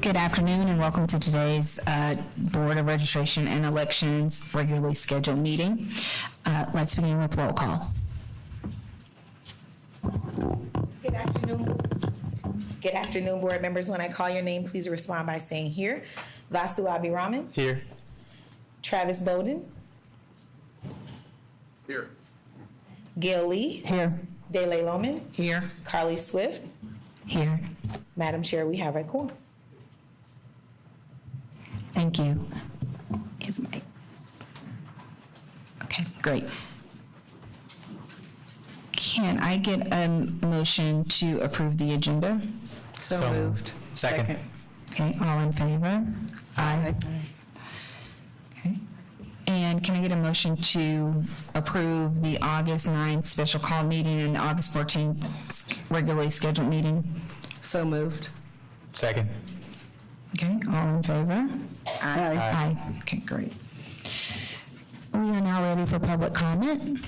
Good afternoon and welcome to today's Board of Registration and Elections regularly scheduled meeting. Let's begin with roll call. Good afternoon. Good afternoon, board members. When I call your name, please respond by saying here. Vasu Abhiraman. Here. Travis Bowden. Here. Gail Lee. Here. Dele Loman. Here. Carly Swift. Here. Madam Chair, we have a quorum. Thank you. Is my okay, great. Can I get a motion to approve the agenda? So moved. Second. Okay, all in favor? Aye. Okay. And can I get a motion to approve the August 9th special call meeting and August 14th regularly scheduled meeting? So moved. Second. Okay, all in favor? Aye. Aye. Okay, great. We are now ready for public comment.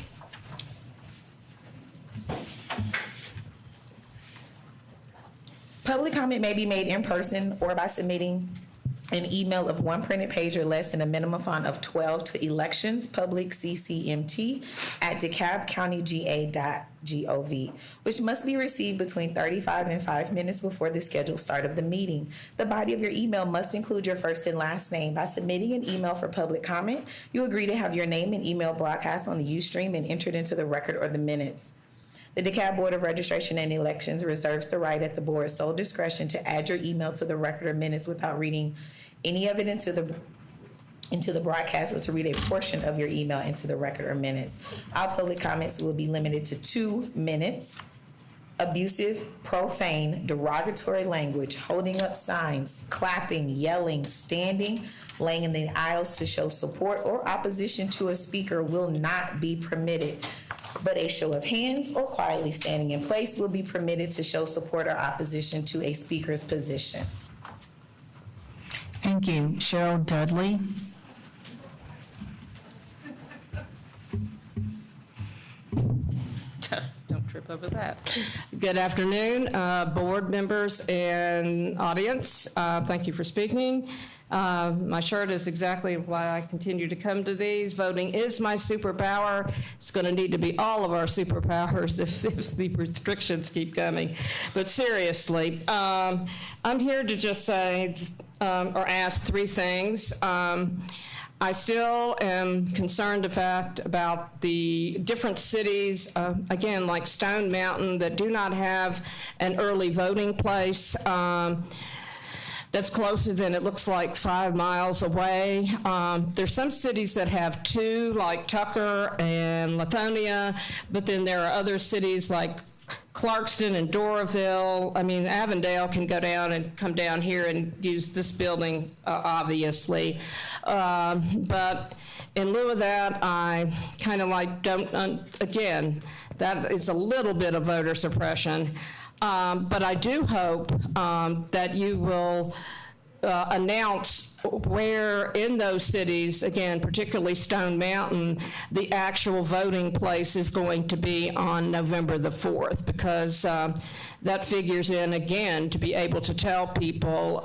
Public comment may be made in person or by submitting an email of one printed page or less in a minimum font of 12 to elections public CCMT at DeKalbCountyGA.gov, which must be received between 35 and 5 minutes before the scheduled start of the meeting. The body of your email must include your first and last name. By submitting an email for public comment, you agree to have your name and email broadcast on the Ustream and entered into the record or the minutes. The DeKalb Board of Registration and Elections reserves the right at the board's sole discretion to add your email to the record or minutes without reading any of it into the broadcast or to read a portion of your email into the record or minutes. All public comments will be limited to 2 minutes. Abusive, profane, derogatory language, holding up signs, clapping, yelling, standing, laying in the aisles to show support or opposition to a speaker will not be permitted. But a show of hands or quietly standing in place will be permitted to show support or opposition to a speaker's position. Thank you. Cheryl Dudley. Don't trip over that. Good afternoon, board members and audience. Thank you for speaking. My shirt is exactly why I continue to come to these. Voting is my superpower. It's going to need to be all of our superpowers if the restrictions keep coming. But seriously, I'm here to just say or ask 3 things. I still am concerned about the different cities, again, like Stone Mountain, that do not have an early voting place. That's closer than it looks like 5 miles away. There's some cities that have 2, like Tucker and Lithonia, but then there are other cities like Clarkston and Doraville. I mean, Avondale can go down and come down here and use this building, obviously. But in lieu of that, I kind of like again, that is a little bit of voter suppression. But I do hope that you will announce where in those cities, again, particularly Stone Mountain, the actual voting place is going to be on November the 4th, because that figures in, again, to be able to tell people,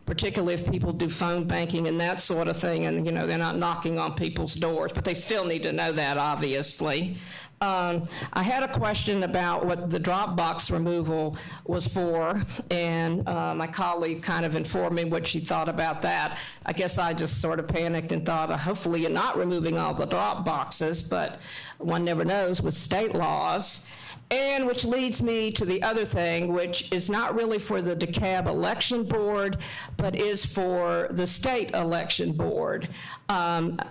particularly if people do phone banking and that sort of thing, and they're not knocking on people's doors, but they still need to know that, obviously. I had a question about what the drop box removal was for, and my colleague kind of informed me what she thought about that. I guess I just sort of panicked and thought, hopefully you're not removing all the drop boxes, but one never knows with state laws. And which leads me to the other thing, which is not really for the DeKalb Election Board, but is for the State Election Board.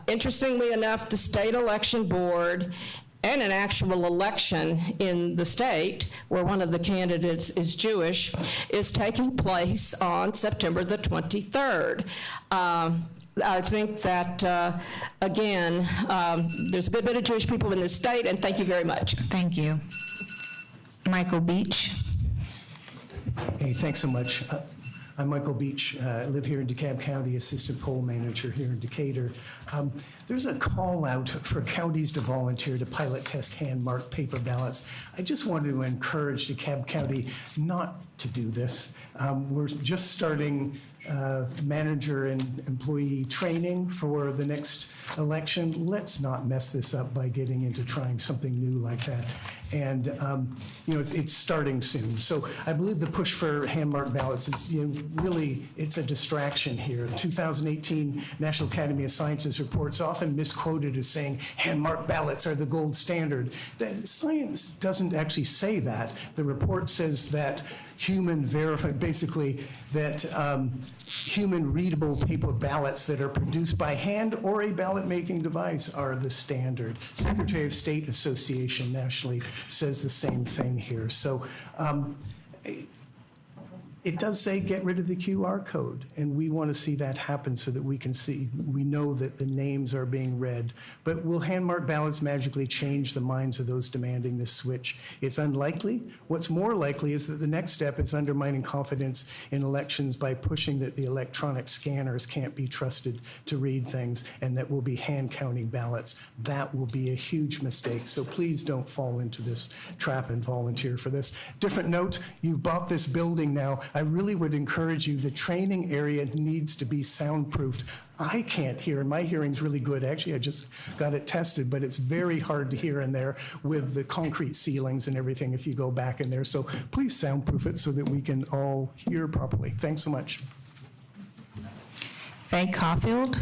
Interestingly enough, the State Election Board and an actual election in the state, where one of the candidates is Jewish, is taking place on September the 23rd. I think that, again, there's a good bit of Jewish people in this state, and thank you very much. Thank you. Michael Beach. Hey, thanks so much. I'm Michael Beach. I live here in DeKalb County, assistant poll manager here in Decatur. There's a call out for counties to volunteer to pilot test hand-marked paper ballots. I just wanted to encourage DeKalb County not to do this. We're just starting manager and employee training for the next election. Let's not mess this up by getting into trying something new like that. And, it's starting soon. So I believe the push for hand-marked ballots is, really, it's a distraction here. 2018 National Academy of Sciences reports often misquoted as saying hand-marked ballots are the gold standard. Science doesn't actually say that. The report says that human readable paper ballots that are produced by hand or a ballot making device are the standard. Secretary of State Association nationally says the same thing here. So it does say get rid of the QR code, and we want to see that happen so that we know that the names are being read. But will hand-marked ballots magically change the minds of those demanding this switch? It's unlikely. What's more likely is that the next step is undermining confidence in elections by pushing that the electronic scanners can't be trusted to read things, and that we'll be hand-counting ballots. That will be a huge mistake. So please don't fall into this trap and volunteer for this. Different note, you've bought this building now. I really would encourage you, the training area needs to be soundproofed. I can't hear, and my hearing's really good. Actually, I just got it tested, but it's very hard to hear in there with the concrete ceilings and everything if you go back in there. So please soundproof it so that we can all hear properly. Thanks so much. Faye Caulfield.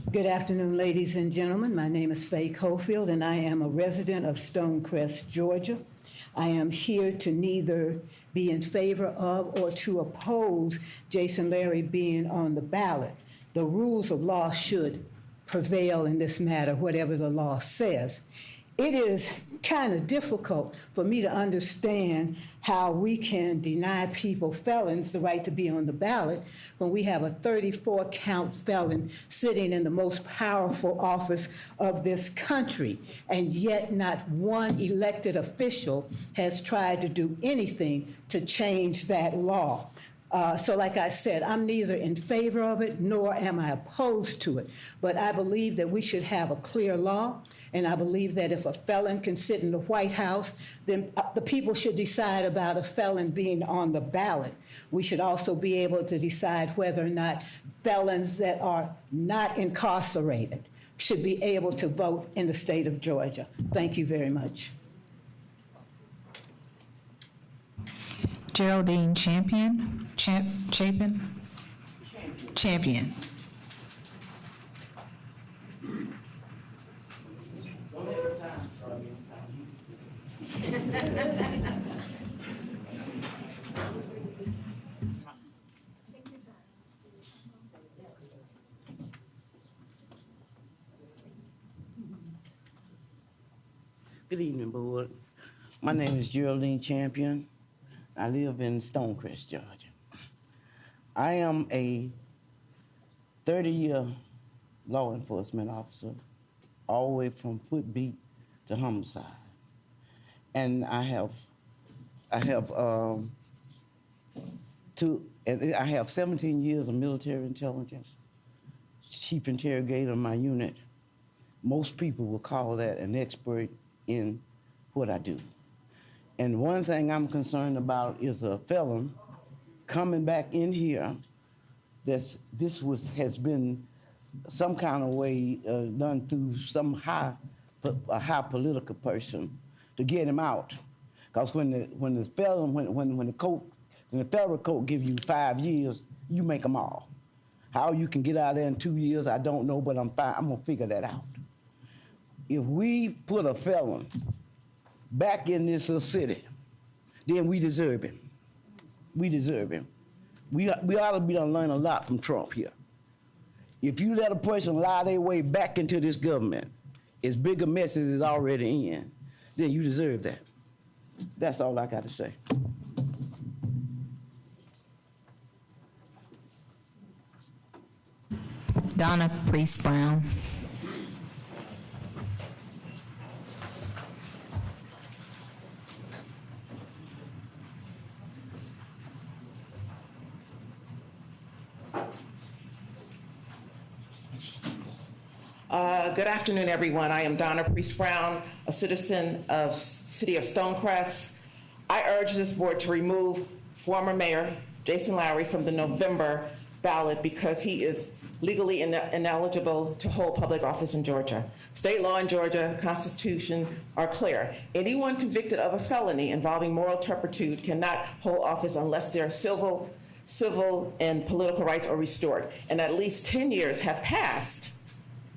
Good afternoon, ladies and gentlemen. My name is Faye Caulfield, and I am a resident of Stonecrest, Georgia. I am here to neither be in favor of or to oppose Jason Larry being on the ballot. The rules of law should prevail in this matter, whatever the law says. It is kind of difficult for me to understand how we can deny people, felons, the right to be on the ballot when we have a 34-count felon sitting in the most powerful office of this country, and yet not one elected official has tried to do anything to change that law. So like I said, I'm neither in favor of it nor am I opposed to it, but I believe that we should have a clear law. And I believe that if a felon can sit in the White House, then the people should decide about a felon being on the ballot. We should also be able to decide whether or not felons that are not incarcerated should be able to vote in the state of Georgia. Thank you very much. Geraldine Champion. Champion. Good evening, board. My name is Geraldine Champion. I live in Stonecrest, Georgia. I am a 30-year law enforcement officer, all the way from footbeat to homicide. And I have 17 years of military intelligence, chief interrogator in my unit. Most people will call that an expert in what I do. And one thing I'm concerned about is a felon coming back in here has been some kind of way done through a high political person to get him out. Because when the federal court gives you 5 years, you make them all. How you can get out of there in 2 years, I don't know, but I'm gonna figure that out. If we put a felon back in this little city, then we deserve him. We deserve him. We ought to be done learn a lot from Trump here. If you let a person lie their way back into this government, as big a mess as it's already in, then you deserve that. That's all I got to say. Donna Priest Brown. Good afternoon, everyone. I am Donna Priest Brown, a citizen of City of Stonecrest. I urge this board to remove former Mayor Jason Lowry from the November ballot because he is legally ineligible to hold public office in Georgia. State law in Georgia, Constitution are clear. Anyone convicted of a felony involving moral turpitude cannot hold office unless their civil and political rights are restored, and at least 10 years have passed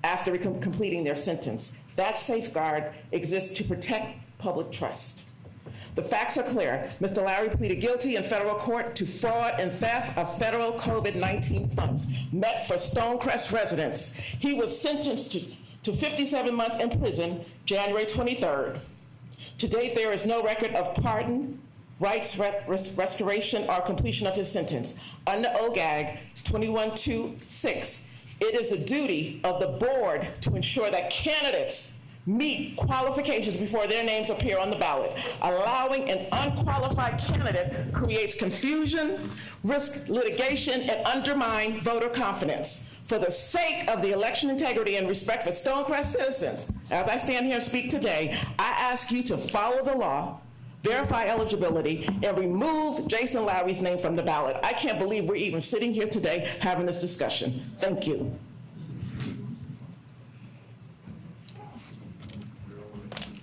after completing their sentence. That safeguard exists to protect public trust. The facts are clear. Mr. Lowry pleaded guilty in federal court to fraud and theft of federal COVID-19 funds met for Stonecrest residents. He was sentenced to 57 months in prison January 23rd. To date, there is no record of pardon, rights restoration, or completion of his sentence. Under OGAG 2126, it is the duty of the board to ensure that candidates meet qualifications before their names appear on the ballot. Allowing an unqualified candidate creates confusion, risk litigation, and undermine voter confidence. For the sake of the election integrity and respect for Stonecrest citizens, as I stand here and speak today, I ask you to follow the law, verify eligibility, and remove Jason Lowry's name from the ballot. I can't believe we're even sitting here today having this discussion. Thank you.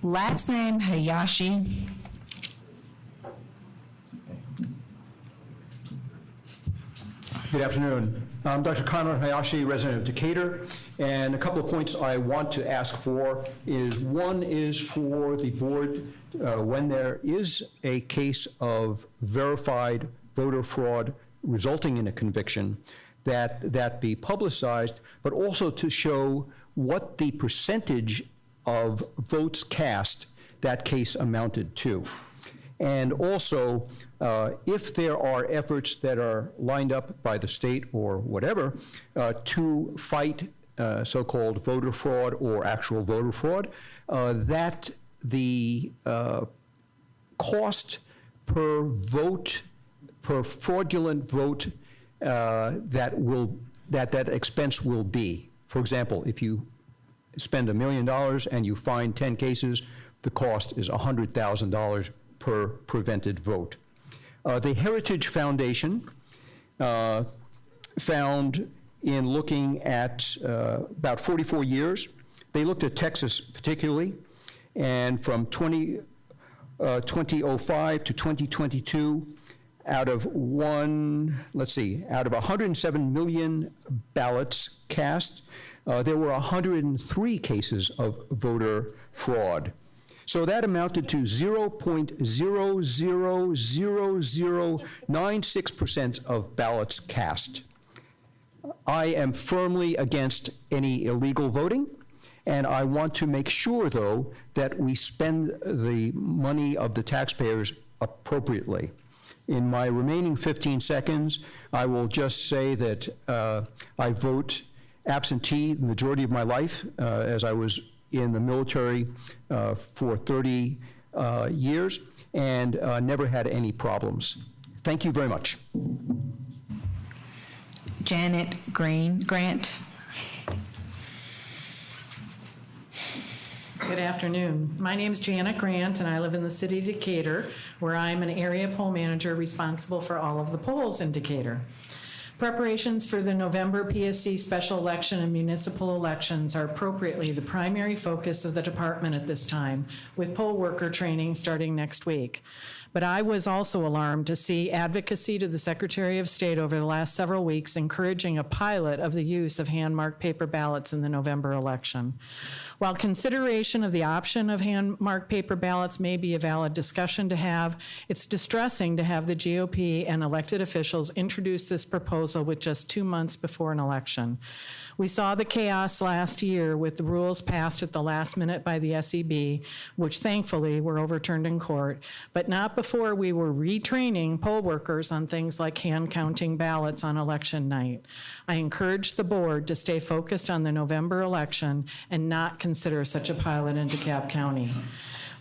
Last name Hayashi. Good afternoon. I'm Dr. Conrad Hayashi, resident of Decatur, and a couple of points I want to ask for is, one is for the board, when there is a case of verified voter fraud resulting in a conviction, that be publicized, but also to show what the percentage of votes cast that case amounted to. And also, if there are efforts that are lined up by the state or whatever to fight so-called voter fraud or actual voter fraud, that the cost per vote, per fraudulent vote, that expense will be. For example, if you spend $1 million and you find 10 cases, the cost is $100,000 per prevented vote. The Heritage Foundation found in looking at about 44 years, they looked at Texas particularly, and from 2005 to 2022, out of 107 million ballots cast, there were 103 cases of voter fraud. So that amounted to 0.000096% of ballots cast. I am firmly against any illegal voting, and I want to make sure, though, that we spend the money of the taxpayers appropriately. In my remaining 15 seconds, I will just say that I vote absentee the majority of my life, as I was in the military for 30 years, and never had any problems. Thank you very much. Janet Grant. Good afternoon. My name is Janet Grant, and I live in the city of Decatur, where I'm an area poll manager responsible for all of the polls in Decatur. Preparations for the November PSC special election and municipal elections are appropriately the primary focus of the department at this time, with poll worker training starting next week. But I was also alarmed to see advocacy to the Secretary of State over the last several weeks encouraging a pilot of the use of hand-marked paper ballots in the November election. While consideration of the option of hand-marked paper ballots may be a valid discussion to have, it's distressing to have the GOP and elected officials introduce this proposal with just 2 months before an election. We saw the chaos last year with the rules passed at the last minute by the SEB, which thankfully were overturned in court, but not before we were retraining poll workers on things like hand counting ballots on election night. I encourage the board to stay focused on the November election and not consider such a pilot in DeKalb County.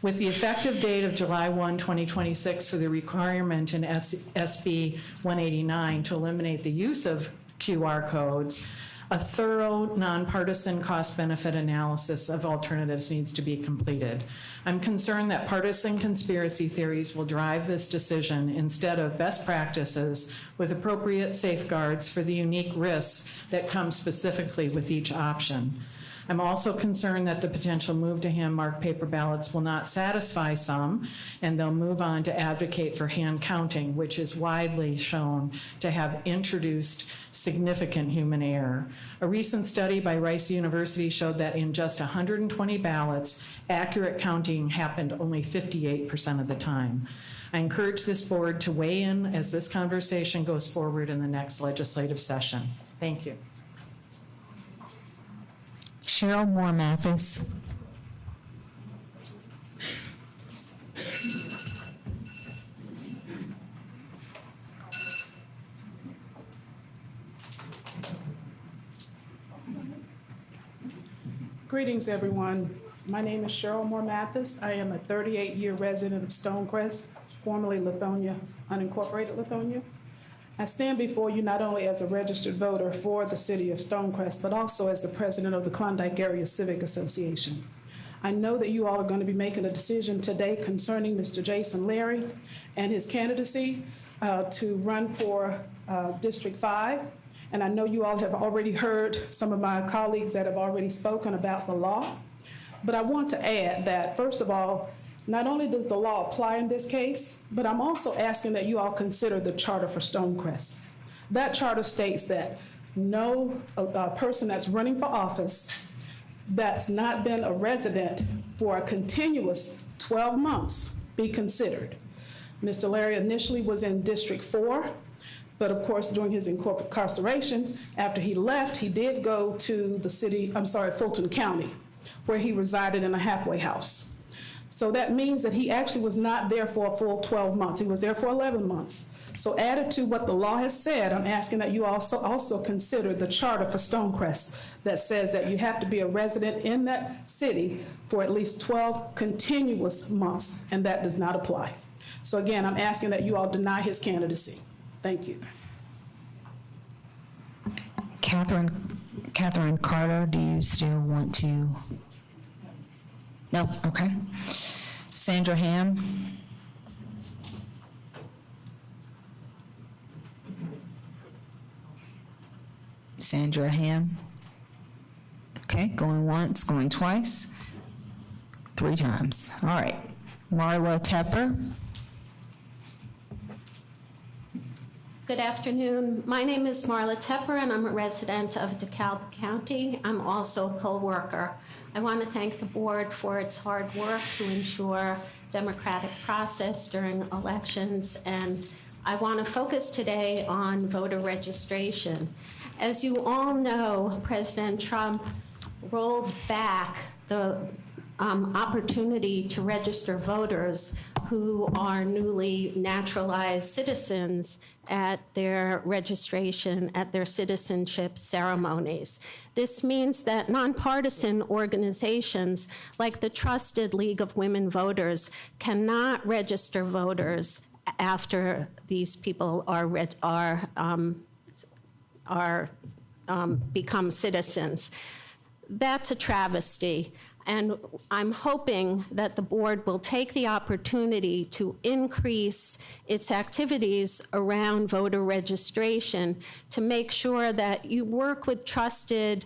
With the effective date of July 1, 2026 for the requirement in SB 189 to eliminate the use of QR codes, A thorough, nonpartisan cost-benefit analysis of alternatives needs to be completed. I'm concerned that partisan conspiracy theories will drive this decision instead of best practices with appropriate safeguards for the unique risks that come specifically with each option. I'm also concerned that the potential move to hand-marked paper ballots will not satisfy some, and they'll move on to advocate for hand counting, which is widely shown to have introduced significant human error. A recent study by Rice University showed that in just 120 ballots, accurate counting happened only 58% of the time. I encourage this board to weigh in as this conversation goes forward in the next legislative session. Thank you. Cheryl Moore Mathis. Greetings, everyone. My name is Cheryl Moore Mathis. I am a 38-year resident of Stonecrest, formerly Lithonia, unincorporated Lithonia. I stand before you not only as a registered voter for the city of Stonecrest, but also as the president of the Klondike Area Civic Association. I know that you all are going to be making a decision today concerning Mr. Jason Larry and his candidacy to run for District 5. And I know you all have already heard some of my colleagues that have already spoken about the law. But I want to add that, first of all, not only does the law apply in this case, but I'm also asking that you all consider the charter for Stonecrest. That charter states that no person that's running for office that's not been a resident for a continuous 12 months be considered. Mr. Larry initially was in District 4, but of course during his incarceration, after he left, he did go to Fulton County, where he resided in a halfway house. So that means that he actually was not there for a full 12 months. He was there for 11 months. So added to what the law has said, I'm asking that you also consider the charter for Stonecrest that says that you have to be a resident in that city for at least 12 continuous months, and that does not apply. So again, I'm asking that you all deny his candidacy. Thank you. Catherine Carter, do you still want to? No, okay. Sandra Ham. Sandra Ham. Okay, going once, going twice, 3 times. All right. Marla Tepper. Good afternoon. My name is Marla Tepper, and I'm a resident of DeKalb County. I'm also a poll worker. I want to thank the board for its hard work to ensure democratic process during elections, and I want to focus today on voter registration. As you all know, President Trump rolled back the opportunity to register voters who are newly naturalized citizens at their registration, at their citizenship ceremonies. This means that nonpartisan organizations like the Trusted League of Women Voters cannot register voters after these people become citizens. That's a travesty. And I'm hoping that the board will take the opportunity to increase its activities around voter registration to make sure that you work with trusted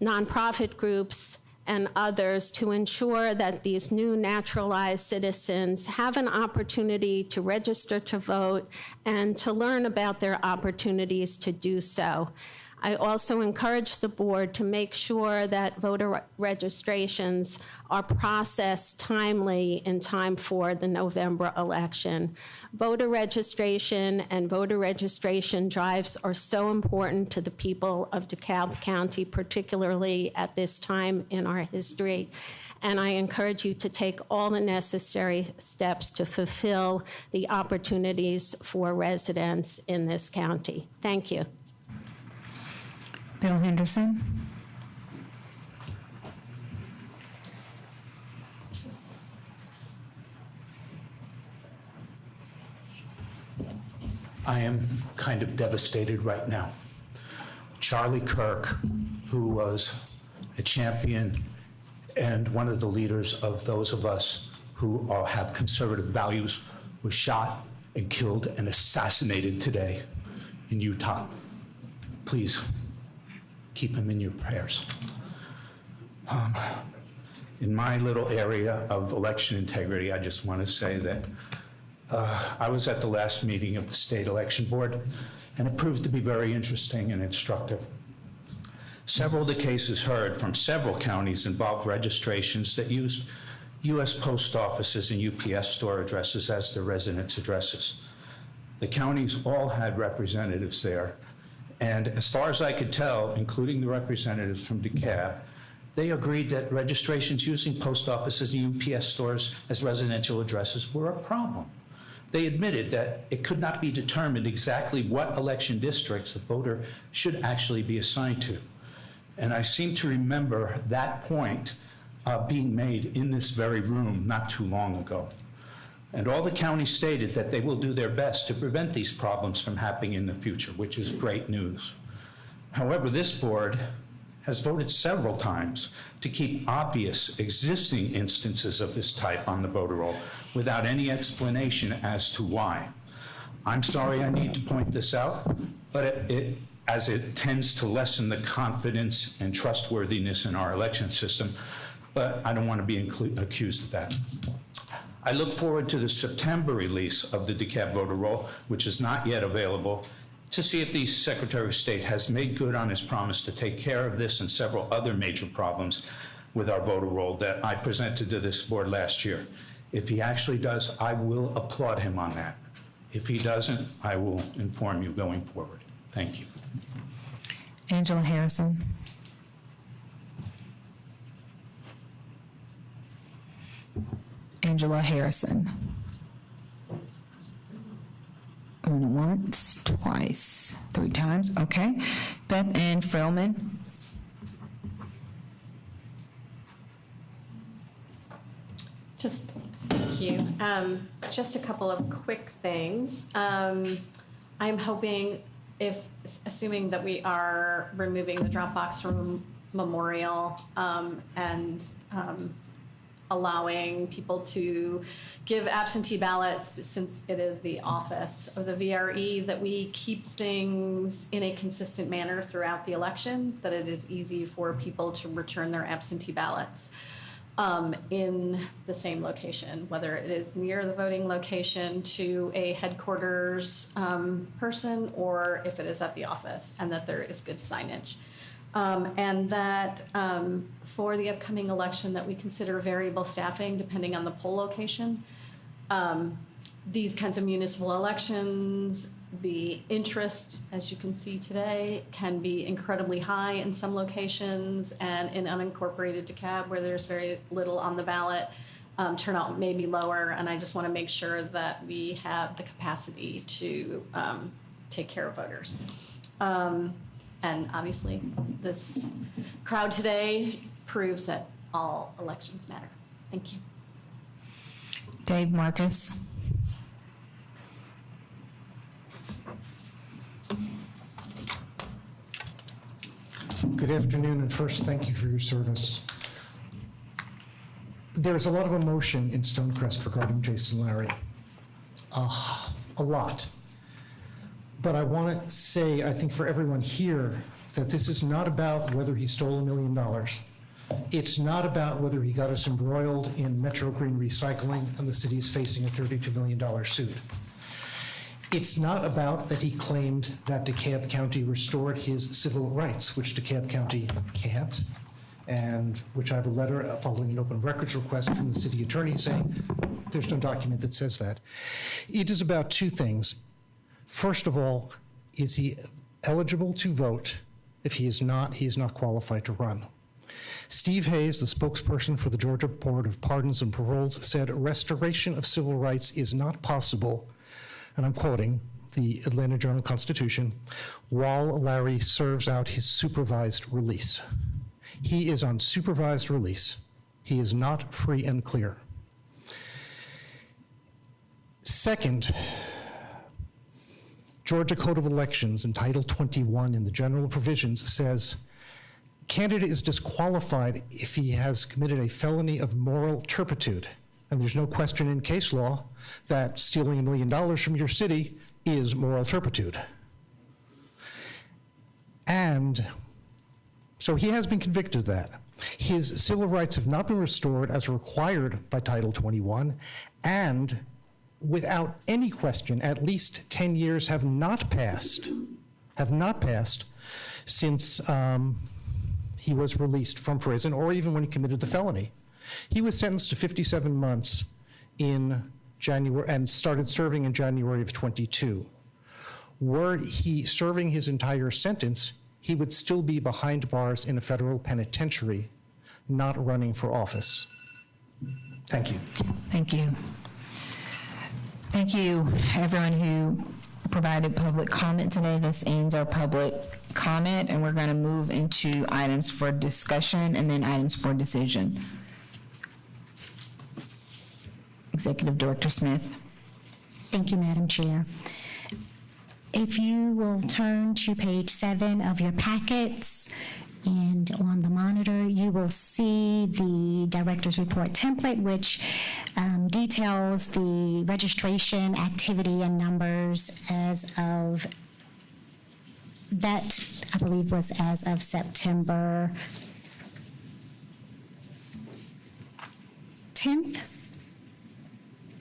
nonprofit groups and others to ensure that these new naturalized citizens have an opportunity to register to vote and to learn about their opportunities to do so. I also encourage the board to make sure that voter registrations are processed timely in time for the November election. Voter registration and voter registration drives are so important to the people of DeKalb County, particularly at this time in our history. And I encourage you to take all the necessary steps to fulfill the opportunities for residents in this county. Thank you. Bill Henderson. I am kind of devastated right now. Charlie Kirk, who was a champion and one of the leaders of those of us who have conservative values, was shot and killed and assassinated today in Utah. Please keep him in your prayers. In my little area of election integrity, I just want to say that I was at the last meeting of the state election board, and it proved to be very interesting and instructive. Several of the cases heard from several counties involved registrations that used U.S. post offices and UPS store addresses as their residence addresses. The counties all had representatives there, and as far as I could tell, including the representatives from DeKalb, they agreed that registrations using post offices and UPS stores as residential addresses were a problem. They admitted that it could not be determined exactly what election districts the voter should actually be assigned to. And I seem to remember that point being made in this very room not too long ago. And all the counties stated that they will do their best to prevent these problems from happening in the future, which is great news. However, this board has voted several times to keep obvious existing instances of this type on the voter roll without any explanation as to why. I'm sorry I need to point this out, but as it tends to lessen the confidence and trustworthiness in our election system, but I don't want to be accused of that. I look forward to the September release of the DeKalb voter roll, which is not yet available, to see if the Secretary of State has made good on his promise to take care of this and several other major problems with our voter roll that I presented to this board last year. If he actually does, I will applaud him on that. If he doesn't, I will inform you going forward. Thank you. Angela Harrison. Angela Harrison. Once, twice, 3 times, okay. Beth Ann Frellman. Thank you. Just a couple of quick things. I'm hoping, assuming that we are removing the Dropbox from Memorial and allowing people to give absentee ballots, since it is the office of the VRE, that we keep things in a consistent manner throughout the election, that it is easy for people to return their absentee ballots in the same location, whether it is near the voting location to a headquarters person, or if it is at the office, and that there is good signage. And that for the upcoming election that we consider variable staffing depending on the poll location. These kinds of municipal elections, the interest, as you can see today, can be incredibly high in some locations, and in unincorporated DeKalb, where there's very little on the ballot, turnout may be lower, and I just want to make sure that we have the capacity to take care of voters. And obviously, this crowd today proves that all elections matter. Thank you. Dave Marcus. Good afternoon, and first, thank you for your service. There's a lot of emotion in Stonecrest regarding Jason Larry. A lot. But I want to say, I think for everyone here, that this is not about whether he stole $1 million. It's not about whether he got us embroiled in Metro Green recycling and the city is facing a $32 million suit. It's not about that he claimed that DeKalb County restored his civil rights, which DeKalb County can't, and which I have a letter following an open records request from the city attorney saying there's no document that says that. It is about 2 things. First of all, is he eligible to vote? If he is not qualified to run. Steve Hayes, the spokesperson for the Georgia Board of Pardons and Paroles, said restoration of civil rights is not possible, and I'm quoting the Atlanta Journal-Constitution, while Larry serves out his supervised release. He is on supervised release. He is not free and clear. Second, Georgia Code of Elections in Title 21 in the general provisions says, candidate is disqualified if he has committed a felony of moral turpitude. And there's no question in case law that stealing $1 million from your city is moral turpitude. And so he has been convicted of that. His civil rights have not been restored as required by Title 21, and without any question, at least 10 years have not passed since he was released from prison, or even when he committed the felony. He was sentenced to 57 months in January and started serving in January of 22. Were he serving his entire sentence, he would still be behind bars in a federal penitentiary, not running for office. Thank you. Thank you. Thank you, everyone who provided public comment today. This ends our public comment, and we're going to move into items for discussion and then items for decision. Executive Director Smith. Thank you, Madam Chair. If you will turn to page 7 of your packets, and on the monitor, you will see the Director's Report template, which details the registration activity and numbers as of, that I believe was as of September 10th.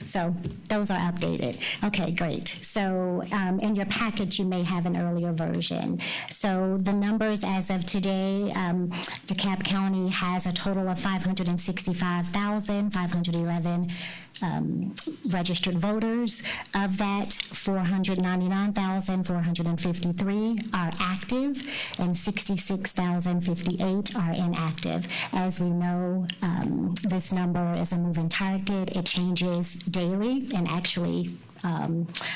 So those are updated. Okay, great. So in your package, you may have an earlier version. So the numbers as of today, DeKalb County has a total of 565,511 registered voters. Of that, 499,453 are active and 66,058 are inactive. As we know, this number is a moving target. It changes daily and actually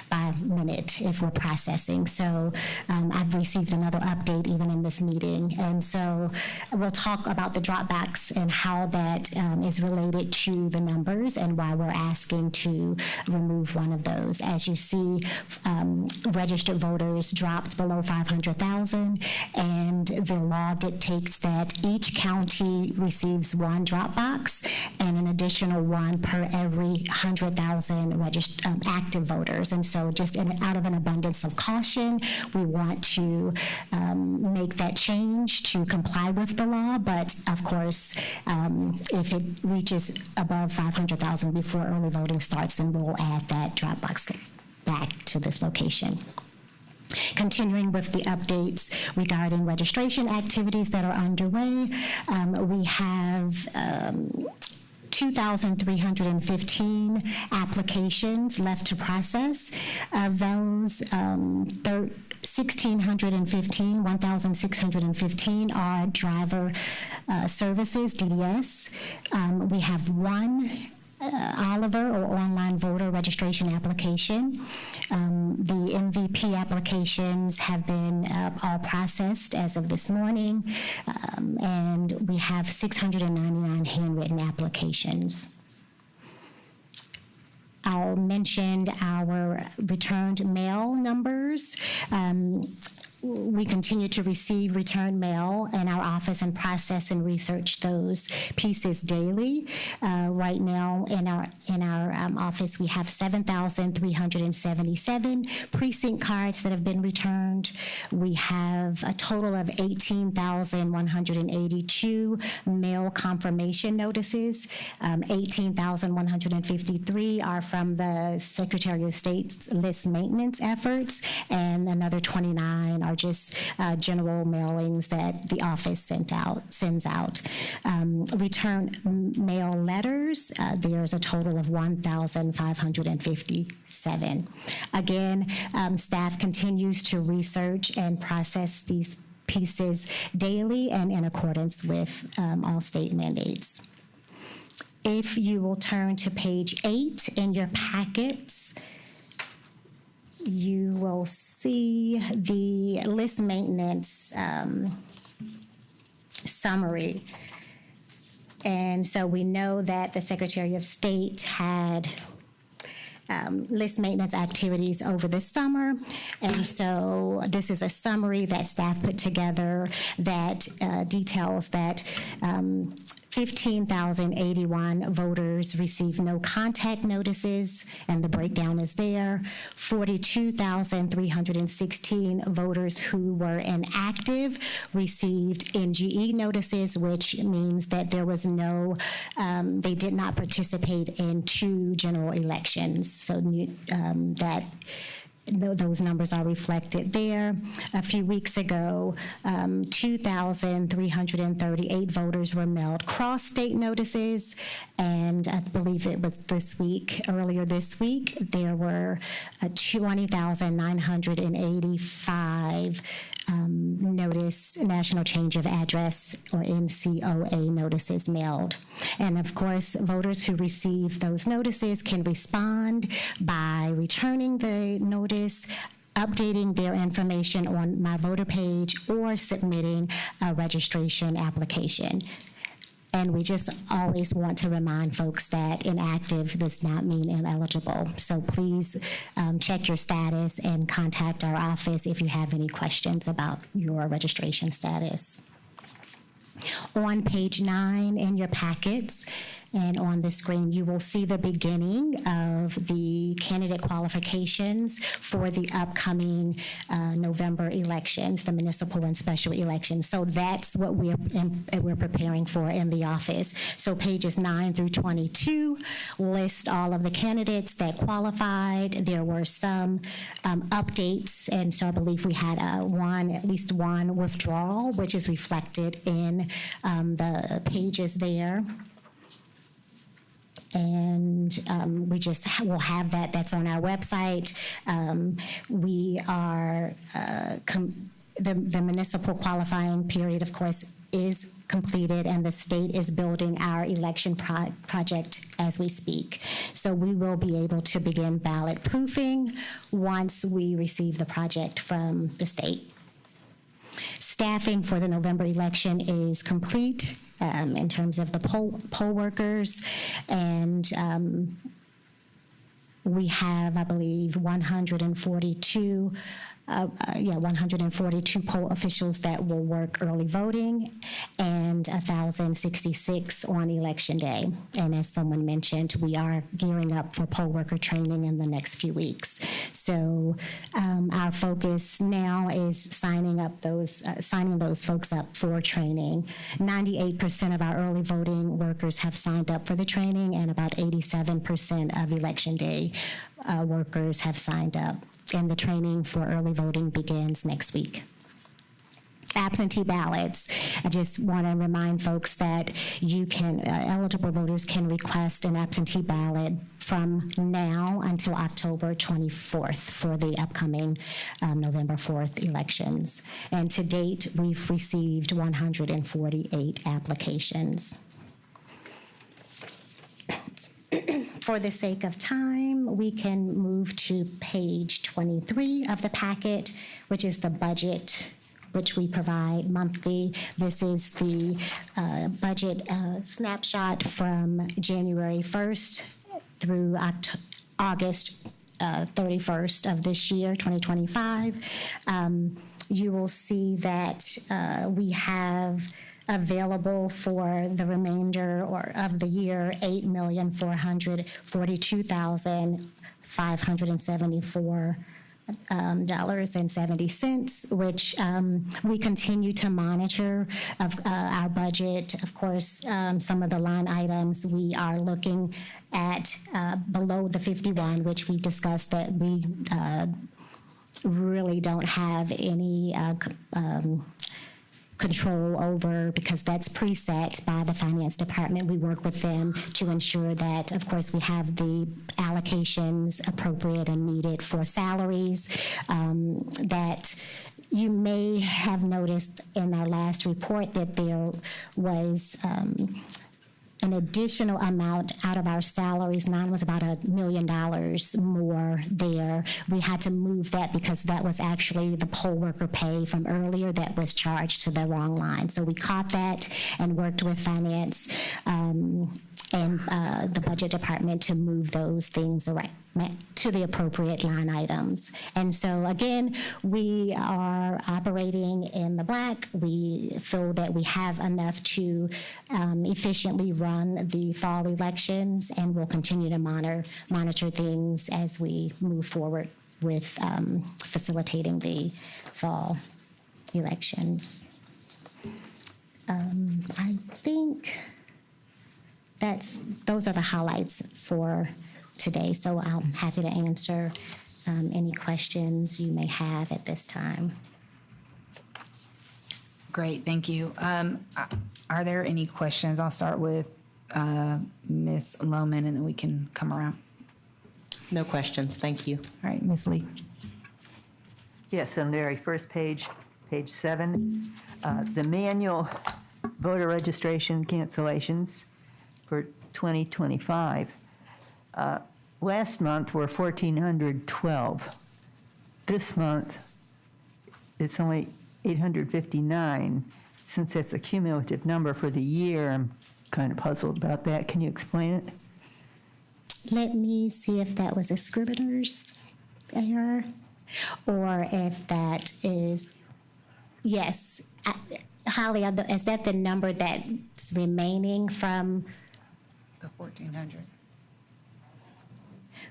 by minute if we're processing. So I've received another update even in this meeting. And so we'll talk about the dropbacks and how that is related to the numbers and why we're asking to remove one of those. As you see, registered voters dropped below 500,000, and the law dictates that each county receives one drop box and an additional one per every 100,000 active voters. And so just out of an abundance of caution, we want to make that change to comply with the law. But of course, if it reaches above 500,000 before early voting starts, then we'll add that drop box back to this location. Continuing with the updates regarding registration activities that are underway, we have 2,315 applications left to process. Of those, 1,615 are driver services, DDS. We have one Oliver or online voter registration application. The MVP applications have been all processed as of this morning, and we have 699 handwritten applications. I'll mention our returned mail numbers. We continue to receive returned mail in our office and process and research those pieces daily. Right now in our office, we have 7,377 precinct cards that have been returned. We have a total of 18,182 mail confirmation notices. 18,153 are from the Secretary of State's list maintenance efforts, and another 29 are just general mailings that the office sends out. Return mail letters, there's a total of 1,557. Again, staff continues to research and process these pieces daily and in accordance with all state mandates. If you will turn to page 8 in your packets, you will see the list maintenance summary. And so we know that the Secretary of State had list maintenance activities over the summer. And so this is a summary that staff put together that details that 15,081 voters received no contact notices, and the breakdown is there. 42,316 voters who were inactive received NGE notices, which means that there was no, they did not participate in 2 general elections. So that those numbers are reflected there. A few weeks ago, 2,338 voters were mailed cross-state notices, and I believe it was earlier this week, there were 20,985 National Change of Address, or NCOA notices mailed. And of course, voters who receive those notices can respond by returning the notice, updating their information on My Voter page, or submitting a registration application. And we just always want to remind folks that inactive does not mean ineligible. So please check your status and contact our office if you have any questions about your registration status. On page 9 in your packets and on the screen, you will see the beginning of the candidate qualifications for the upcoming November elections, the municipal and special elections. So that's what we're preparing for in the office. So pages 9 through 22 list all of the candidates that qualified. There were some updates, and so I believe we had at least one withdrawal, which is reflected in the pages there. And we'll have that. That's on our website. We are, the municipal qualifying period, of course, is completed, and the state is building our election project as we speak. So we will be able to begin ballot proofing once we receive the project from the state. Staffing for the November election is complete in terms of the poll workers, and we have, I believe, 142 poll officials that will work early voting, and 1,066 on election day. And as someone mentioned, we are gearing up for poll worker training in the next few weeks. So our focus now is signing those folks up for training. 98% of our early voting workers have signed up for the training, and about 87% of election day workers have signed up. And the training for early voting begins next week. Absentee ballots. I just want to remind folks that eligible voters can request an absentee ballot from now until October 24th for the upcoming November 4th elections. And to date, we've received 148 applications. For the sake of time, we can move to page 23 of the packet, which is the budget, which we provide monthly. This is the budget snapshot from January 1st through August 31st of this year, 2025. You will see that we have available for the remainder of the year, $8,442,574.70, which we continue to monitor our budget. Of course, some of the line items we are looking at below the 51, which we discussed that we really don't have any control over, because that's preset by the finance department. We work with them to ensure that, of course, we have the allocations appropriate and needed for salaries. That you may have noticed in our last report that there was a an additional amount out of our salaries. Mine was about $1 million more there. We had to move that because that was actually the poll worker pay from earlier that was charged to the wrong line. So we caught that and worked with finance and the budget department to move those things around to the appropriate line items. And so again, we are operating in the black. We feel that we have enough to efficiently run the fall elections, and we'll continue to monitor things as we move forward with facilitating the fall elections. I think those are the highlights for today, so I'm happy to answer any questions you may have at this time. Great, thank you. Are there any questions? I'll start with Ms. Lohman, and then we can come around. No questions, thank you. All right, Ms. Lee. Yes, on the very first page, page 7, the manual voter registration cancellations for 2025. Last month were 1,412. This month, it's only 859. Since that's a cumulative number for the year, I'm kind of puzzled about that. Can you explain it? Let me see if that was a scrivener's error or if that is, yes. Holly, is that the number that's remaining from? The 1,400.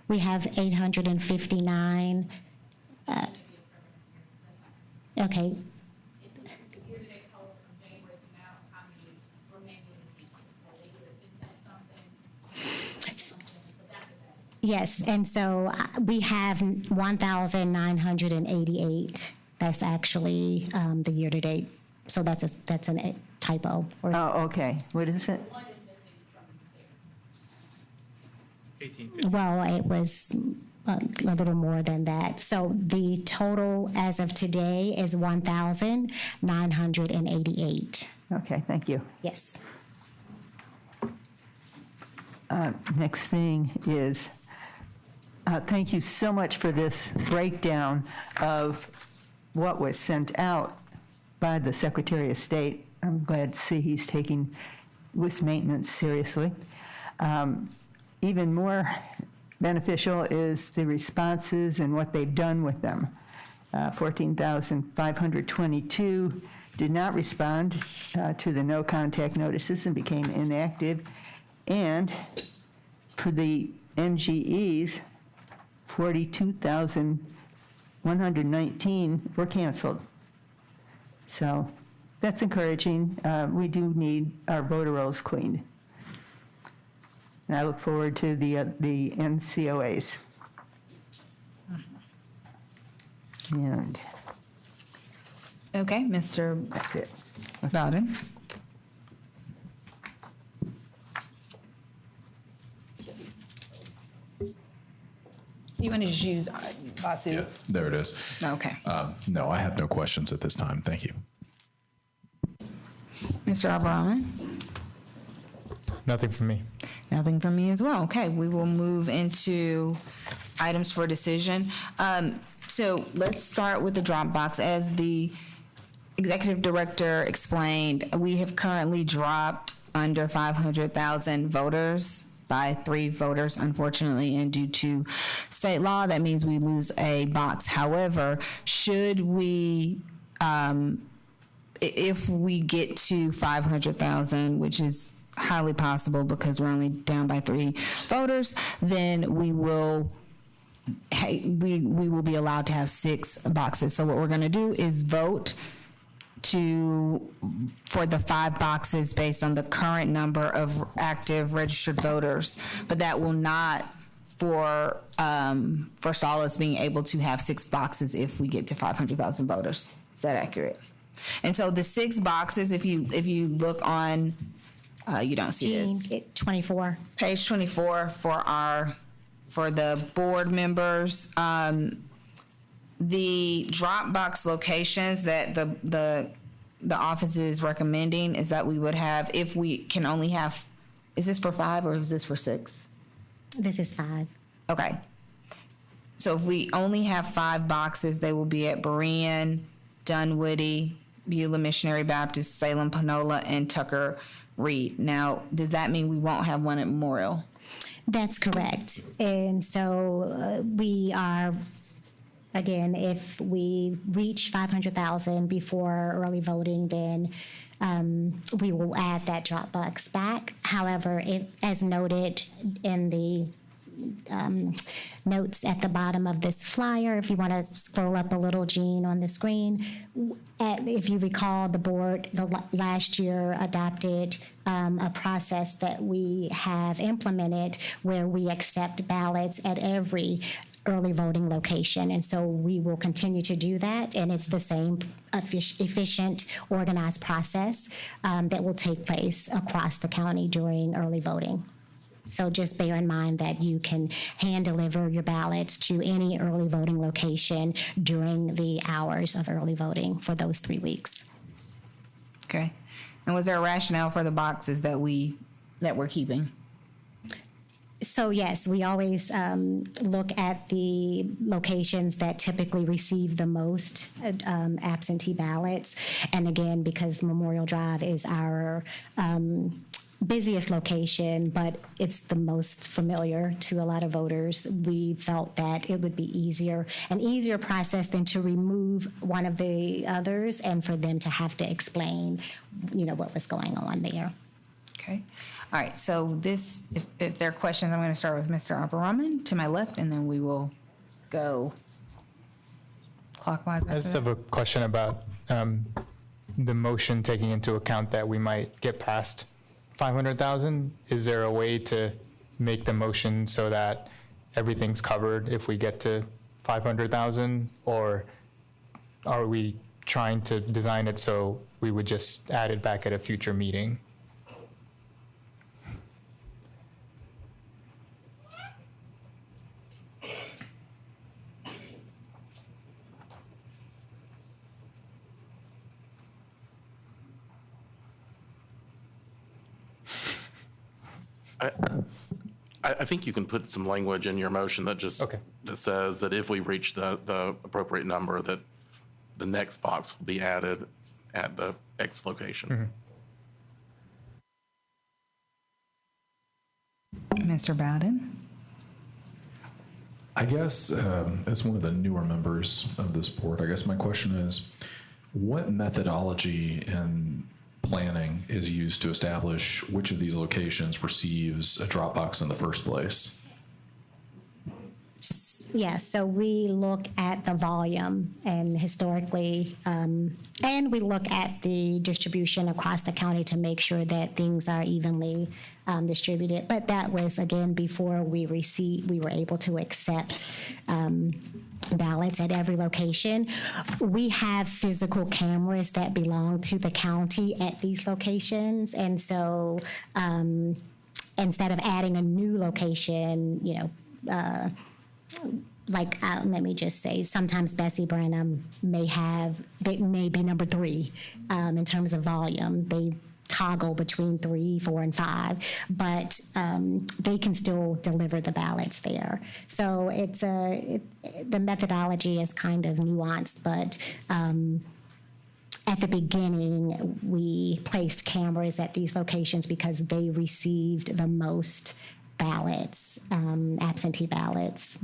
We have 859. Okay. Yes, and so we have 1,988. That's actually the year-to-date. So that's a typo. Oh, okay. What is it? 1850. Well, it was a little more than that. So the total as of today is 1,988. Okay, thank you. Yes. Next thing is, thank you so much for this breakdown of what was sent out by the Secretary of State. I'm glad to see he's taking list maintenance seriously. Even more beneficial is the responses and what they've done with them. 14,522 did not respond to the no contact notices and became inactive. And for the NGEs, 42,119 were canceled. So that's encouraging. We do need our voter rolls cleaned. And I look forward to the NCOAs. And okay, Mr. That's it. Bowden. You want to just use Vasu? Yeah, there it is. Okay. No, I have no questions at this time. Thank you. Mr. Abraman? Nothing from me. Nothing from me as well. Okay, we will move into items for decision. So let's start with the Dropbox. As the executive director explained, we have currently dropped under 500,000 voters by 3 voters, unfortunately, and due to state law, that means we lose a box. However, should we, if we get to 500,000, which is highly possible because we're only down by 3 voters, then we will we will be allowed to have 6 boxes. So what we're going to do is vote for the 5 boxes based on the current number of active registered voters, but that will not forestall us being able to have 6 boxes if we get to 500,000 voters. Is that accurate? And so the 6 boxes, if you look on, you don't see this. 24. Page 24 for the board members. The Dropbox locations that the office is recommending is that we would have, if we can only have Is this for 5 or is this for 6? This is 5. Okay. So if we only have 5 boxes, they will be at Berean, Dunwoody, Beulah Missionary Baptist, Salem Panola, and Tucker Reed. Now, does that mean we won't have one at Memorial? That's correct. And so we are, again, if we reach 500,000 before early voting, then we will add that drop box back. However, as noted in the notes at the bottom of this flyer, if you want to scroll up a little, Jean, on the screen, if you recall, the board last year adopted a process that we have implemented where we accept ballots at every early voting location. And so we will continue to do that. And it's the same efficient, organized process that will take place across the county during early voting. So just bear in mind that you can hand deliver your ballots to any early voting location during the hours of early voting for those 3 weeks. Okay. And was there a rationale for the boxes that we're keeping? So yes, we always look at the locations that typically receive the most absentee ballots. And again, because Memorial Drive is our busiest location, but it's the most familiar to a lot of voters, we felt that it would be an easier process than to remove one of the others and for them to have to explain, what was going on there. Okay. All right. So this, if there are questions, I'm going to start with Mr. Abaraman to my left, and then we will go clockwise. I just have a question about the motion taking into account that we might get past 500,000. Is there a way to make the motion so that everything's covered if we get to 500,000, or are we trying to design it so we would just add it back at a future meeting? I think you can put some language in your motion that just that says that if we reach the appropriate number, that the next box will be added at the X location. Mr. Bowden? I guess as one of the newer members of this board, I guess my question is, what methodology and planning is used to establish which of these locations receives a drop box in the first place? Yes, so we look at the volume and historically, and we look at the distribution across the county to make sure that things are evenly distributed. But that was, again, before we were able to accept ballots at every location. We have physical cameras that belong to the county at these locations. And so instead of adding a new location, let me just say, sometimes Bessie Branham may be number 3 in terms of volume. They toggle between 3, 4, and 5, but they can still deliver the ballots there. So the methodology is kind of nuanced, but at the beginning, we placed cameras at these locations because they received the most ballots, absentee ballots.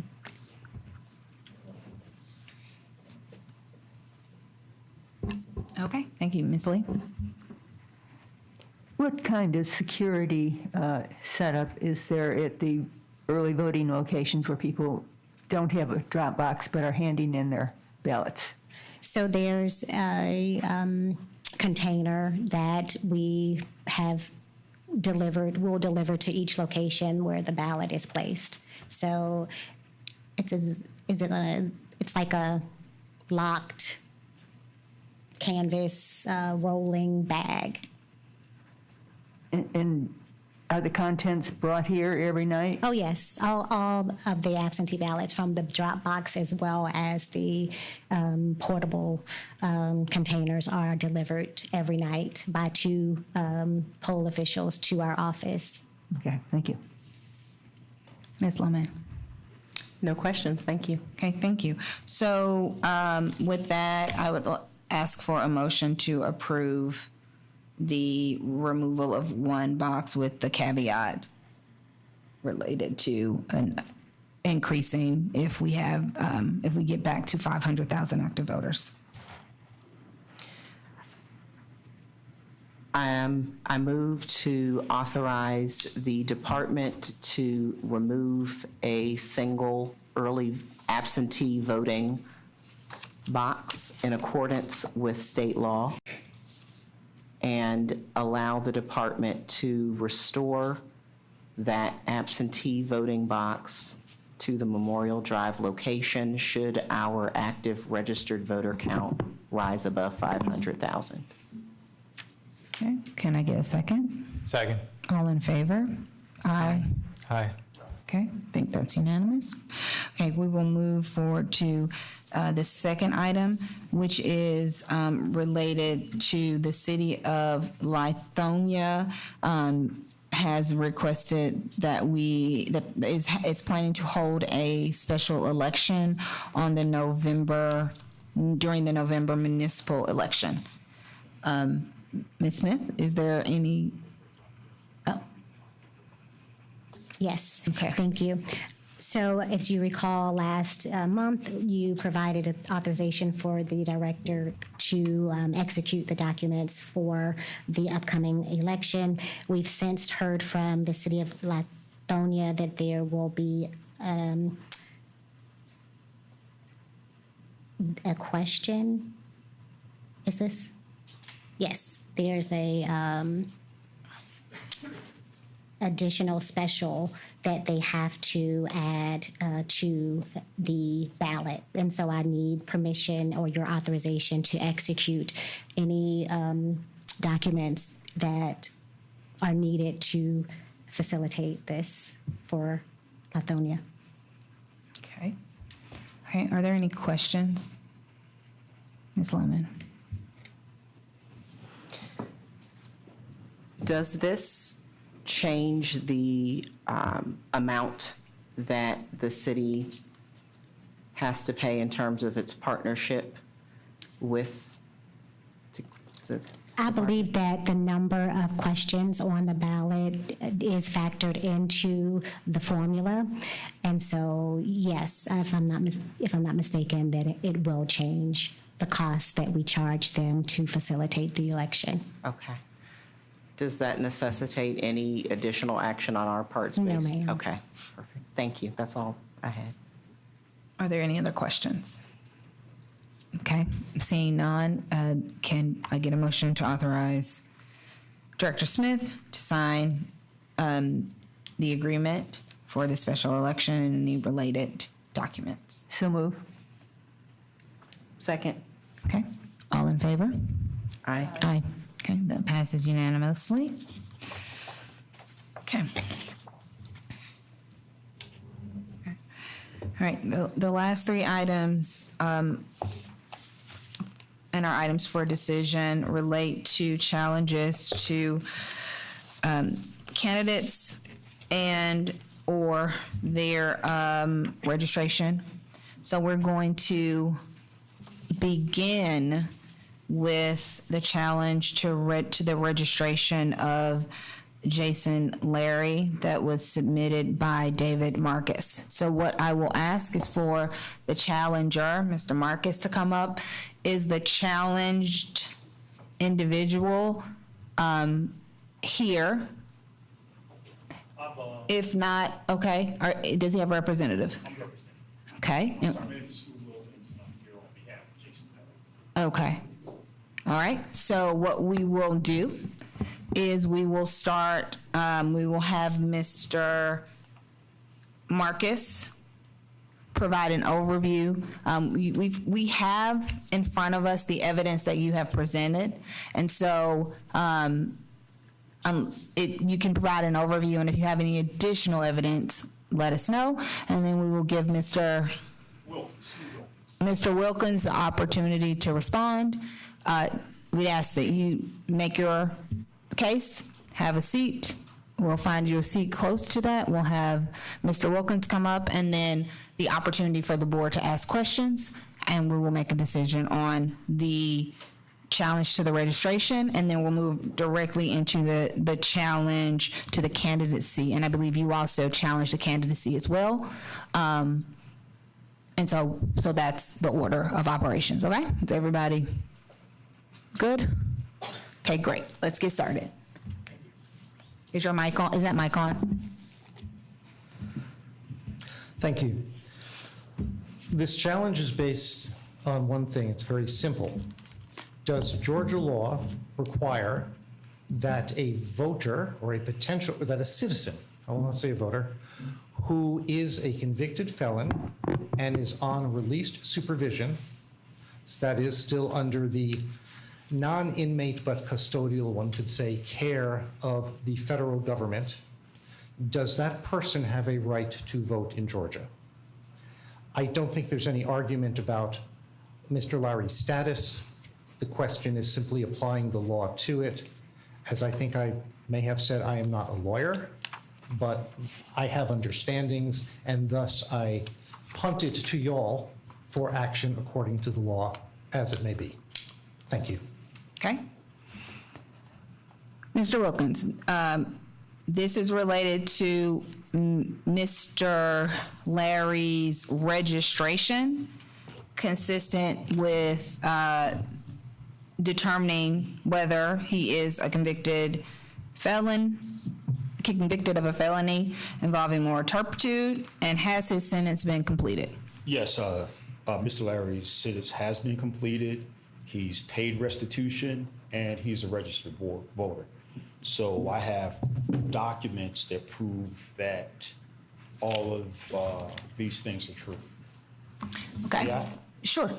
Okay, thank you. Ms. Lee? What kind of security setup is there at the early voting locations where people don't have a drop box but are handing in their ballots? So there's a container that we have will deliver to each location where the ballot is placed. So it's like a locked canvas rolling bag. And are the contents brought here every night? Oh, yes. All of the absentee ballots from the drop box as well as the portable containers are delivered every night by 2 poll officials to our office. Okay, thank you. Ms. Lohman? No questions, thank you. Okay, thank you. So with that, I would ask for a motion to approve the removal of one box with the caveat related to an increasing if we get back to 500,000 active voters. I move to authorize the department to remove a single early absentee voting box in accordance with state law and allow the department to restore that absentee voting box to the Memorial Drive location should our active registered voter count rise above 500,000. Okay, can I get a second? Second. All in favor? Aye. Aye. Okay, I think that's unanimous. Okay, we will move forward to the second item, which is related to the city of Lithonia has requested that it's planning to hold a special election on during the November municipal election. Ms. Smith, is there any? Oh. Yes. Okay. Thank you. So as you recall, last month, you provided authorization for the director to execute the documents for the upcoming election. We've since heard from the city of Lithonia that there will be a question. Is this? Yes, there's a additional special that they have to add to the ballot. And so I need permission or your authorization to execute any documents that are needed to facilitate this for Lithonia. Okay. Okay, are there any questions? Ms. Lohman? Does this change the amount that the city has to pay in terms of its partnership with the I believe that the number of questions on the ballot is factored into the formula. And so, yes, if I'm not mistaken, that it will change the cost that we charge them to facilitate the election. Okay. Does that necessitate any additional action on our part? No, ma'am. Okay, perfect. Thank you. That's all I had. Are there any other questions? Okay, seeing none, can I get a motion to authorize Director Smith to sign the agreement for the special election and any related documents? So move. Second. Okay, all in favor? Aye. Aye. Okay, that passes unanimously. Okay. All right, the last three items and our items for decision relate to challenges to candidates and or their registration. So we're going to begin with the challenge to the registration of Jason Larry that was submitted by David Marcus. So what I will ask is for the challenger, Mr. Marcus, to come up. Is the challenged individual here? If not, okay. Does he have a representative? I'm representative. Okay. Okay. All right. So what we will do is we will start, we will have Mr. Marcus provide an overview. We have in front of us the evidence that you have presented. And so you can provide an overview, and if you have any additional evidence, let us know. And then we will give Mr. Wilkins the opportunity to respond. We'd ask that you make your case, have a seat, we'll find you a seat close to that. We'll have Mr. Wilkins come up, and then the opportunity for the board to ask questions, and we will make a decision on the challenge to the registration, and then we'll move directly into the challenge to the candidacy. And I believe you also challenged the candidacy as well. And so that's the order of operations, okay? Is everybody good? Okay, great. Let's get started. Is your mic on? Is that mic on? Thank you. This challenge is based on one thing. It's very simple. Does Georgia law require that a voter or that a citizen, I will not say a voter, who is a convicted felon and is on released supervision, that is still under the non-inmate but custodial, one could say, care of the federal government, does that person have a right to vote in Georgia? I don't think there's any argument about Mr. Lowry's status. The question is simply applying the law to it. As I think I may have said, I am not a lawyer, but I have understandings, and thus I punt it to y'all for action according to the law as it may be. Thank you. Okay. Mr. Wilkins, this is related to Mr. Larry's registration, consistent with determining whether he is a convicted felon, convicted of a felony involving moral turpitude, and has his sentence been completed? Yes, Mr. Larry's sentence has been completed. He's paid restitution, and he's a registered voter. So I have documents that prove that all of these things are true. Okay, yeah. Sure.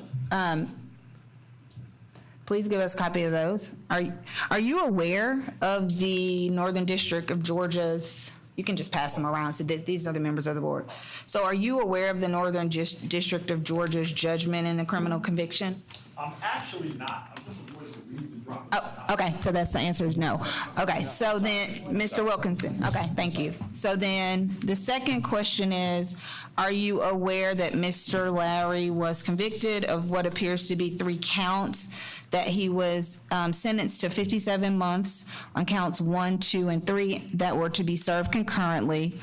Please give us a copy of those. Are you aware of the Northern District of Georgia's, you can just pass them around, so these are the members of the board. So are you aware of the Northern District of Georgia's judgment in the criminal conviction? I'm actually not. I'm just supposed to read the drop. Oh, okay, so that's the answer is no. Okay, so then, Mr. Wilkinson, okay, thank you. So then, the second question is, are you aware that Mr. Larry was convicted of what appears to be 3 counts, that he was sentenced to 57 months on counts 1, 2, and 3 that were to be served concurrently,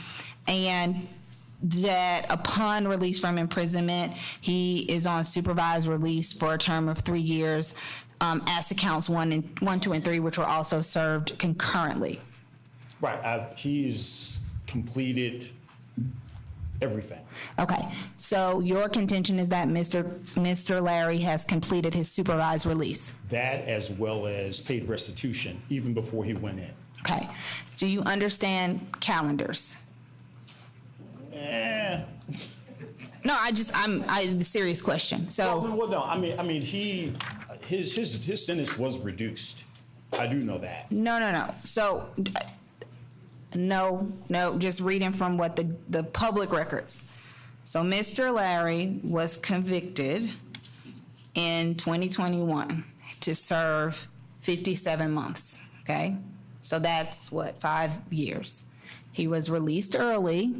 and that upon release from imprisonment, he is on supervised release for a term of 3 years, as to counts 1, 2, and 3, which were also served concurrently? Right. He's completed everything. Okay. So your contention is that Mr. Larry has completed his supervised release? That, as well as paid restitution, even before he went in. Okay. Do you understand calendars? No, I'm a serious question. So well, no. I mean, his sentence was reduced. I do know that. No. So no. Just reading from what the public records. So Mr. Larry was convicted in 2021 to serve 57 months. Okay, so that's what, 5 years. He was released early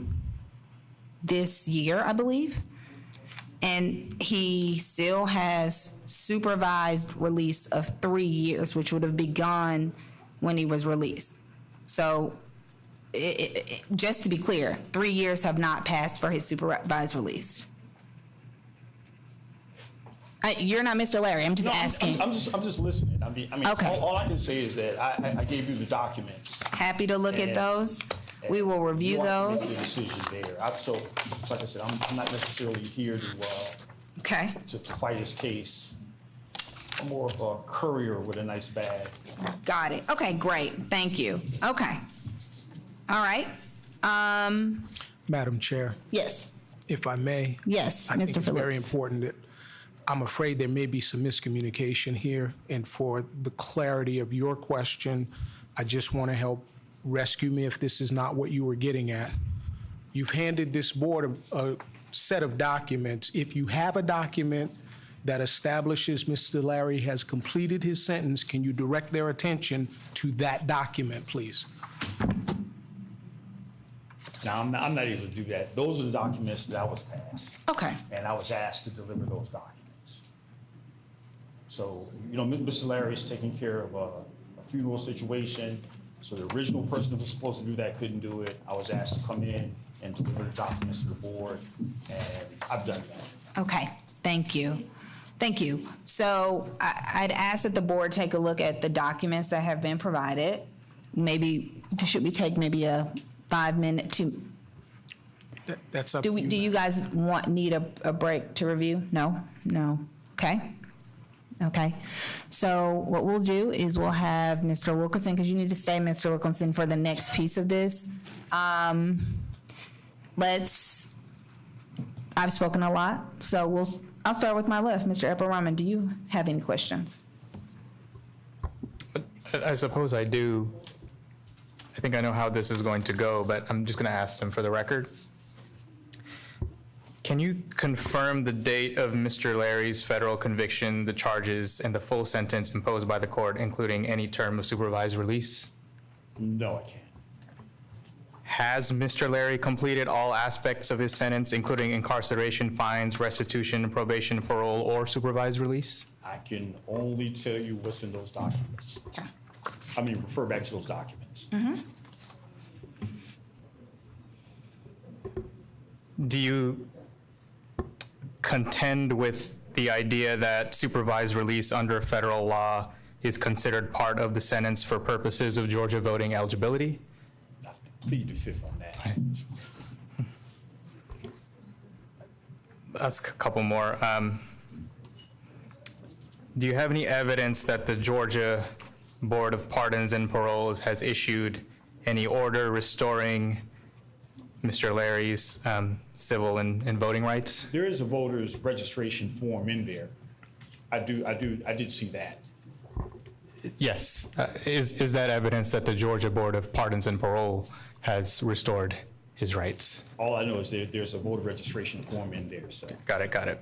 this year, I believe, and he still has supervised release of 3 years, which would have begun when he was released. So just to be clear, 3 years have not passed for his supervised release. You're not Mr. Larry. I'm just asking. I'm just listening. I mean, okay. All I can say is that I gave you the documents. Happy to look at those. We will review those. Make the decision there. So like I said, I'm not necessarily here to fight his case. I'm more of a courier with a nice bag. Got it. Okay, great. Thank you. Okay. All right. Madam Chair. Yes. If I may. Yes, I Mr. think it's Phillips. very important that I'm afraid there may be some miscommunication here, and for the clarity of your question, I just want to help rescue me if this is not what you were getting at. You've handed this board a set of documents. If you have a document that establishes Mr. Larry has completed his sentence, can you direct their attention to that document, please? Now, I'm not able to do that. Those are the documents that I was passed. Okay. And I was asked to deliver those documents. So, you know, Mr. Larry is taking care of a funeral situation. So the original person who was supposed to do that couldn't do it. I was asked to come in and deliver the documents to the board, and I've done that. Okay, thank you. Thank you. So I'd ask that the board take a look at the documents that have been provided. Maybe, should we take maybe a 5-minute to? That's up Do to you. do you guys need a break to review? No? No. Okay. Okay. So what we'll do is we'll have Mr. Wilkinson, because you need to stay, Mr. Wilkinson, for the next piece of this. I've spoken a lot, so I'll start with my left. Mr. Epper-Rahman, do you have any questions? I suppose I do. I think I know how this is going to go, but I'm just going to ask them for the record. Can you confirm the date of Mr. Larry's federal conviction, the charges, and the full sentence imposed by the court, including any term of supervised release? No, I can't. Has Mr. Larry completed all aspects of his sentence, including incarceration, fines, restitution, probation, parole, or supervised release? I can only tell you what's in those documents. Okay. I mean, refer back to those documents. Mm-hmm. Do you contend with the idea that supervised release under federal law is considered part of the sentence for purposes of Georgia voting eligibility? I plead the fifth on that. Right. Ask a couple more. Do you have any evidence that the Georgia Board of Pardons and Paroles has issued any order restoring Mr. Larry's civil and voting rights? There is a voter's registration form in there. I did see that. Yes. Is that evidence that the Georgia Board of Pardons and Parole has restored his rights? All I know is there's a voter registration form in there, so. Got it.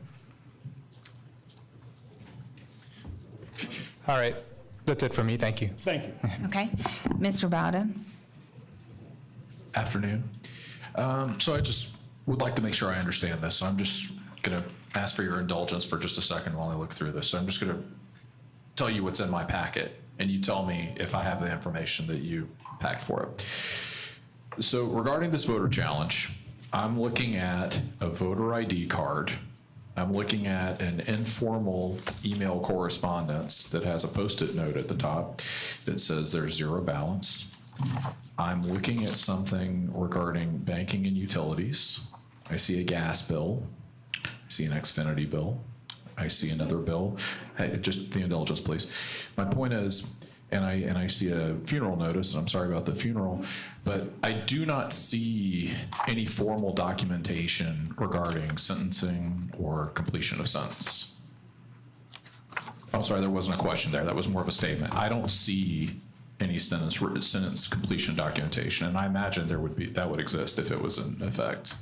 All right. That's it for me. Thank you. Thank you. Okay. Mr. Bowden? Afternoon. So I just would like to make sure I understand this. So I'm just going to ask for your indulgence for just a second while I look through this. So I'm just going to tell you what's in my packet, and you tell me if I have the information that you packed for it. So regarding this voter challenge, I'm looking at a voter ID card. I'm looking at an informal email correspondence that has a Post-it note at the top that says there's zero balance. I'm looking at something regarding banking and utilities. I see a gas bill. I see an Xfinity bill. I see another bill. Hey, just the indulgence, please. My point is, and I see a funeral notice, and I'm sorry about the funeral, but I do not see any formal documentation regarding sentencing or completion of sentence. I'm sorry, there wasn't a question there. That was more of a statement. I don't see any sentence completion documentation, and I imagine that would exist if it was in effect.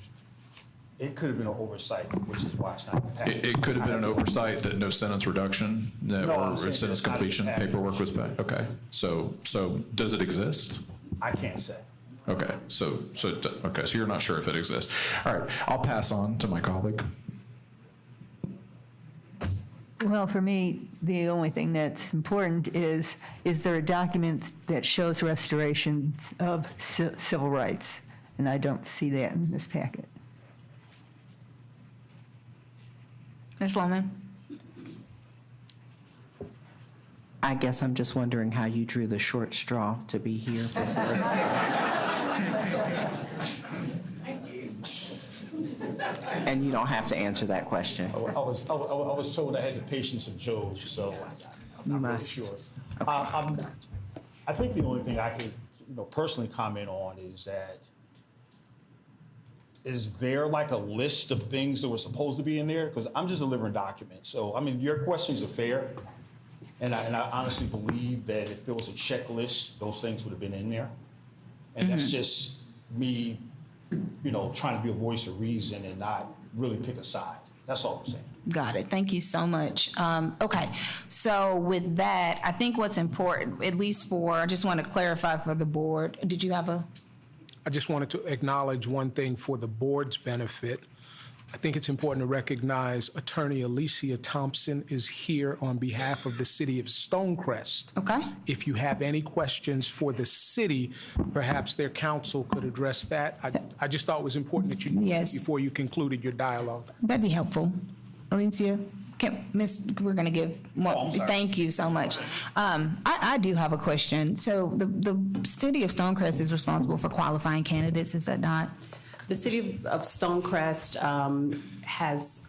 It could have been an oversight, which is why it's not in the packet. It could have been an oversight that no sentence reduction or sentence completion paperwork was back. Okay, so does it exist? I can't say. Okay, so you're not sure if it exists. All right, I'll pass on to my colleague. Well, for me, the only thing that's important is there a document that shows restorations of civil rights? And I don't see that in this packet. Ms. Lohman? I guess I'm just wondering how you drew the short straw to be here before us. And you don't have to answer that question. I was told I had the patience of Job, so I'm not sure. I think the only thing I could, personally comment on is that, is there like a list of things that were supposed to be in there? Because I'm just delivering documents. So, I mean, your questions are fair. And I honestly believe that if there was a checklist, those things would have been in there. And that's just me, trying to be a voice of reason and not really pick a side. That's all I'm saying. Got it. Thank you so much. Okay. So with that, I think what's important, at least I just want to clarify for the board. Did you have a? I just wanted to acknowledge one thing for the board's benefit. I think it's important to recognize Attorney Alicia Thompson is here on behalf of the city of Stonecrest. Okay. If you have any questions for the city, perhaps their counsel could address that. I just thought it was important that you knew before you concluded your dialogue. That'd be helpful. Alicia, we're going to give one. Thank you so much. I do have a question. So the city of Stonecrest is responsible for qualifying candidates, is that not? The city of Stonecrest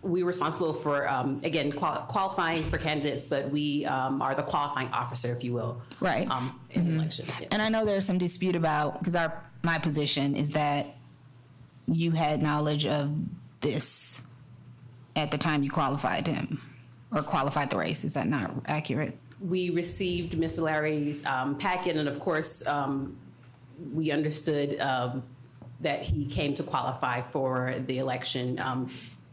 we're responsible for, again, qualifying for candidates, but we are the qualifying officer, if you will. Right. In elections. Yes. And I know there's some dispute about, because my position is that you had knowledge of this at the time you qualified him, or qualified the race. Is that not accurate? We received Mr. Larry's packet, and of course, we understood that he came to qualify for the election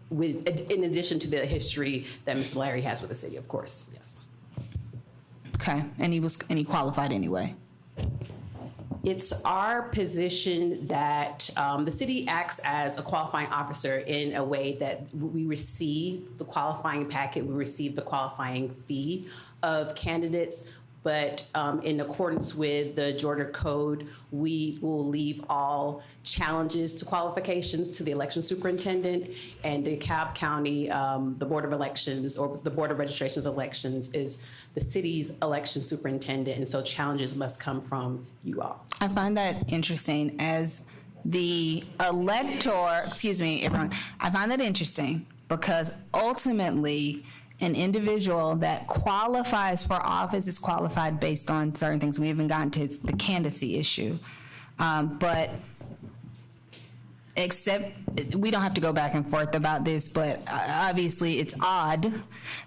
in addition to the history that Mr. Larry has with the city, of course, yes. Okay, and he qualified anyway? It's our position that the city acts as a qualifying officer in a way that we receive the qualifying packet, we receive the qualifying fee of candidates, but in accordance with the Georgia Code, we will leave all challenges to qualifications to the election superintendent, and DeKalb County, the Board of Elections, or the Board of Registrations Elections, is the city's election superintendent, and so challenges must come from you all. I find that interesting as the elector, excuse me, everyone, I find that interesting because ultimately, an individual that qualifies for office is qualified based on certain things. We haven't gotten to the candidacy issue. But except, we don't have to go back and forth about this, but obviously it's odd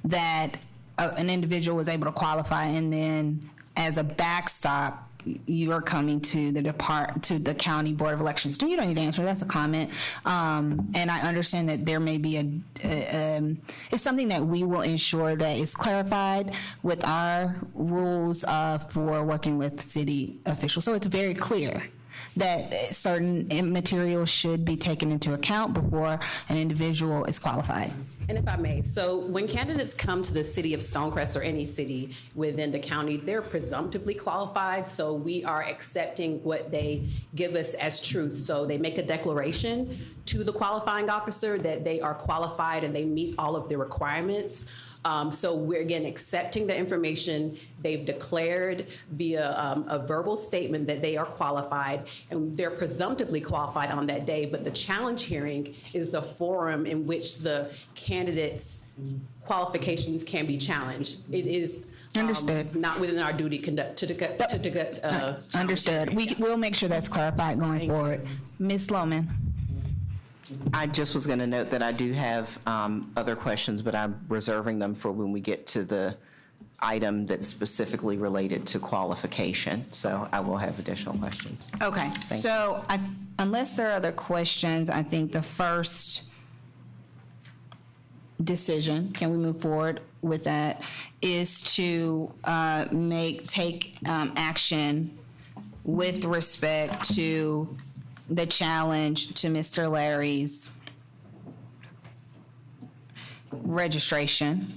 that an individual was able to qualify and then as a backstop, you're coming to the county board of elections. You don't need to answer. That's a comment. And I understand that there may be it's something that we will ensure that is clarified with our rules for working with city officials. So it's very clear that certain material should be taken into account before an individual is qualified. And if I may, so when candidates come to the city of Stonecrest or any city within the county, they're presumptively qualified, so we are accepting what they give us as truth. So they make a declaration to the qualifying officer that they are qualified and they meet all of the requirements. So we're, again, accepting the information they've declared via a verbal statement that they are qualified, and they're presumptively qualified on that day. But the challenge hearing is the forum in which the candidates' qualifications can be challenged. It is understood. Not within our duty to understood. We'll make sure that's clarified going forward. Ms. Loman. I just was going to note that I do have other questions, but I'm reserving them for when we get to the item that's specifically related to qualification. So I will have additional questions. Okay. So unless there are other questions, I think the first decision, can we move forward with that, is to take action with respect to the challenge to Mr. Larry's registration.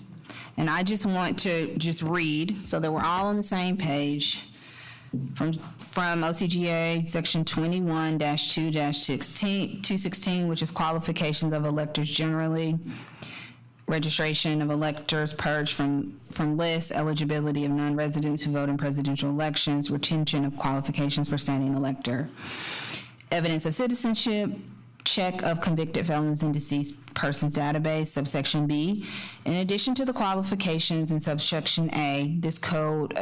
And I just want to read so that we're all on the same page from OCGA section 21-2-216, which is qualifications of electors generally, registration of electors purged from lists, eligibility of non-residents who vote in presidential elections, retention of qualifications for standing elector, evidence of citizenship, check of convicted felons in deceased persons database, subsection B. In addition to the qualifications in subsection A, this code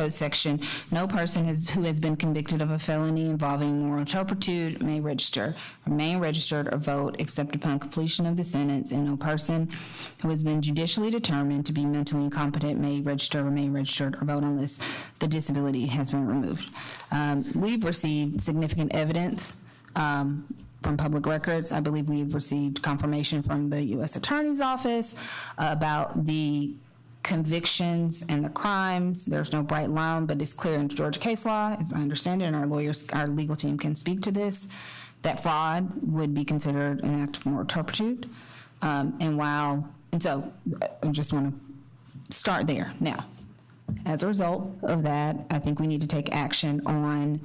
section, no person who has been convicted of a felony involving moral turpitude may register, remain registered, or vote except upon completion of the sentence, and no person who has been judicially determined to be mentally incompetent may register, remain registered, or vote unless the disability has been removed. We've received significant evidence from public records. I believe we've received confirmation from the U.S. Attorney's Office about the convictions and the crimes. There's no bright line, but it's clear in Georgia case law, as I understand it, and our legal team can speak to this, that fraud would be considered an act of moral turpitude. And so I just want to start there. Now, as a result of that, I think we need to take action on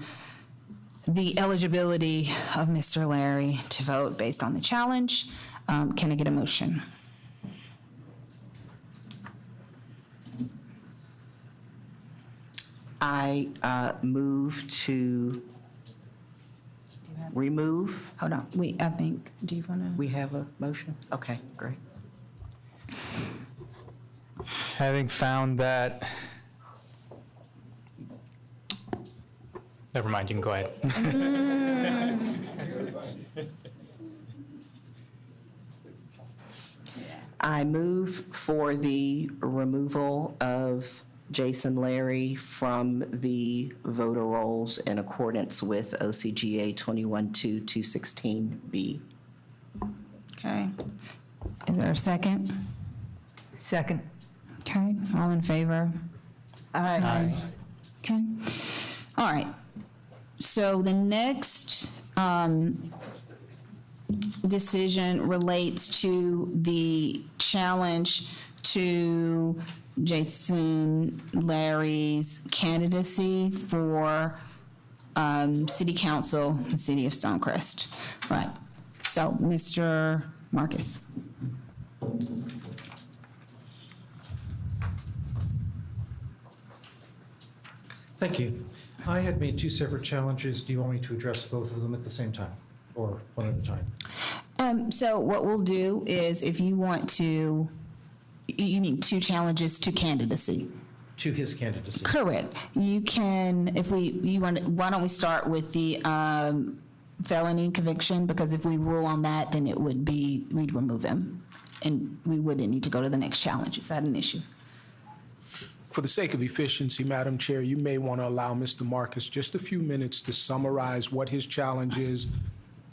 the eligibility of Mr. Larry to vote based on the challenge. Can I get a motion? I move to remove. Hold on, I think, do you want to? We have a motion? Okay, great. Having found that, never mind, you can go ahead. I move for the removal of Jason Larry from the voter rolls in accordance with OCGA 21-216B. Okay. Is there a second? Second. Okay, all in favor? Aye. Okay. All right. So the next decision relates to the challenge to Jason Larry's candidacy for City Council, the City of Stonecrest. Right. So, Mr. Marcus. Thank you. I had made two separate challenges. Do you want me to address both of them at the same time, or one at a time? So what we'll do is, if you want to, you mean two challenges to candidacy? To his candidacy. Correct. You can, why don't we start with the felony conviction, because if we rule on that, then it would be, we'd remove him, and we wouldn't need to go to the next challenge. Is that an issue? For the sake of efficiency, Madam Chair, you may want to allow Mr. Marcus just a few minutes to summarize what his challenge is.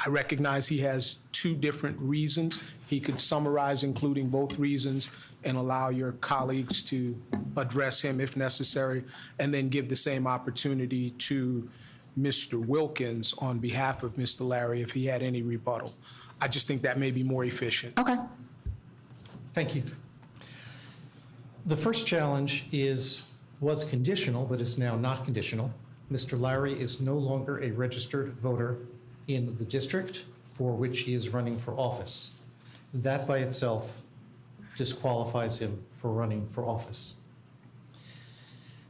I recognize he has two different reasons. He could summarize, including both reasons, and allow your colleagues to address him if necessary, and then give the same opportunity to Mr. Wilkins on behalf of Mr. Larry if he had any rebuttal. I just think that may be more efficient. Okay. Thank you. The first challenge was conditional, but is now not conditional. Mr. Larry is no longer a registered voter in the district for which he is running for office. That by itself disqualifies him for running for office.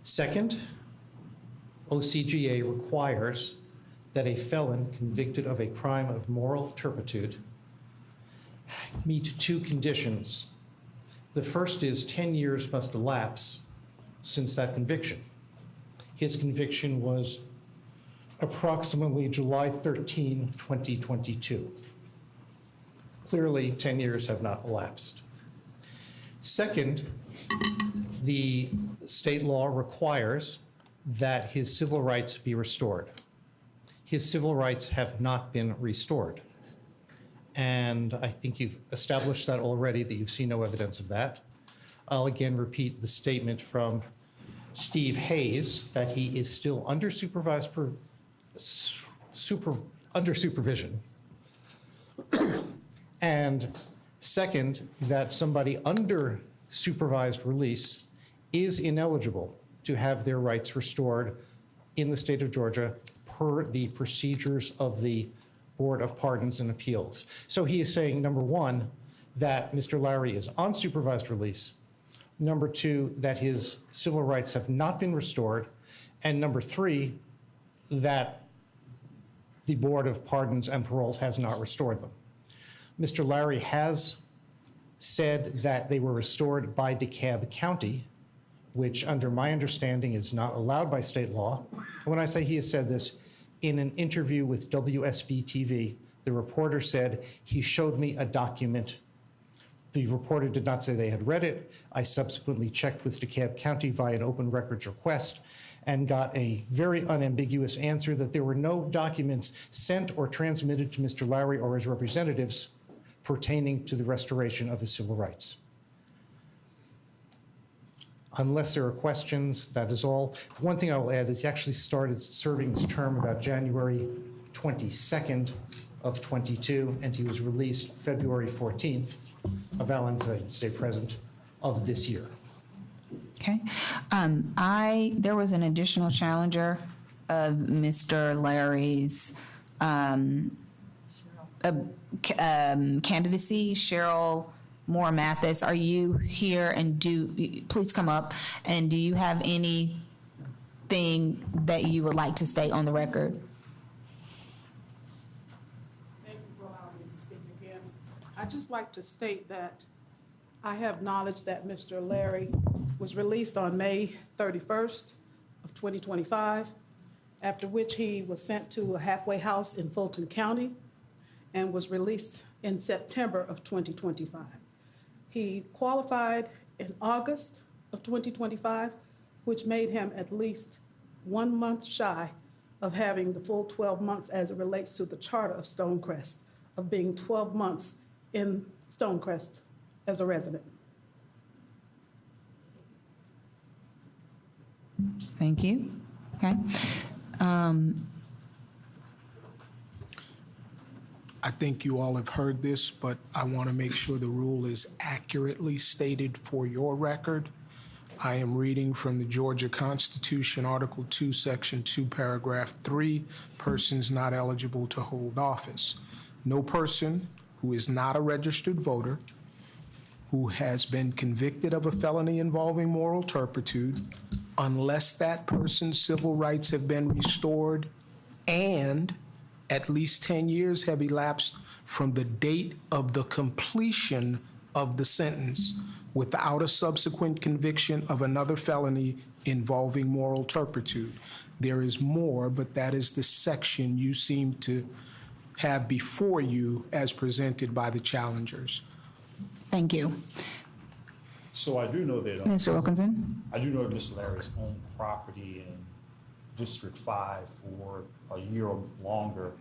Second, OCGA requires that a felon convicted of a crime of moral turpitude meet two conditions. The first is 10 years must elapse since that conviction. His conviction was approximately July 13, 2022. Clearly, 10 years have not elapsed. Second, the state law requires that his civil rights be restored. His civil rights have not been restored. And I think you've established that already, that you've seen no evidence of that. I'll again repeat the statement from Steve Hayes that he is still under supervision. And second, that somebody under supervised release is ineligible to have their rights restored in the state of Georgia per the procedures of the Board of Pardons and Appeals. So he is saying, number one, that Mr. Larry is on supervised release. Number two, that his civil rights have not been restored. And number three, that the Board of Pardons and Paroles has not restored them. Mr. Larry has said that they were restored by DeKalb County, which under my understanding is not allowed by state law. And when I say he has said this, in an interview with WSB TV, the reporter said, he showed me a document. The reporter did not say they had read it. I subsequently checked with DeKalb County via an open records request and got a very unambiguous answer that there were no documents sent or transmitted to Mr. Larry or his representatives pertaining to the restoration of his civil rights. Unless there are questions, that is all. One thing I will add is he actually started serving his term about January 22nd of 22, and he was released February 14th, a Valentine's Day present of this year. Okay. There was an additional challenger of Mr. Larry's candidacy, Cheryl Moore Mathis. Are you here, and please come up, and do you have anything that you would like to state on the record? Thank you for allowing me to speak again. I'd just like to state that I have knowledge that Mr. Larry was released on May 31st of 2025, after which he was sent to a halfway house in Fulton County and was released in September of 2025. He qualified in August of 2025, which made him at least 1 month shy of having the full 12 months as it relates to the charter of Stonecrest, of being 12 months in Stonecrest as a resident. Thank you. Okay. I think you all have heard this, but I want to make sure the rule is accurately stated for your record. I am reading from the Georgia Constitution, Article 2, Section 2, Paragraph 3, persons not eligible to hold office. No person who is not a registered voter, who has been convicted of a felony involving moral turpitude, unless that person's civil rights have been restored and at least 10 years have elapsed from the date of the completion of the sentence without a subsequent conviction of another felony involving moral turpitude. There is more, but that is the section you seem to have before you as presented by the challengers. Thank you. So I do know that Mr. Wilkinson? I do know that Mr. Larry's owned property in District 5 for a year or longer.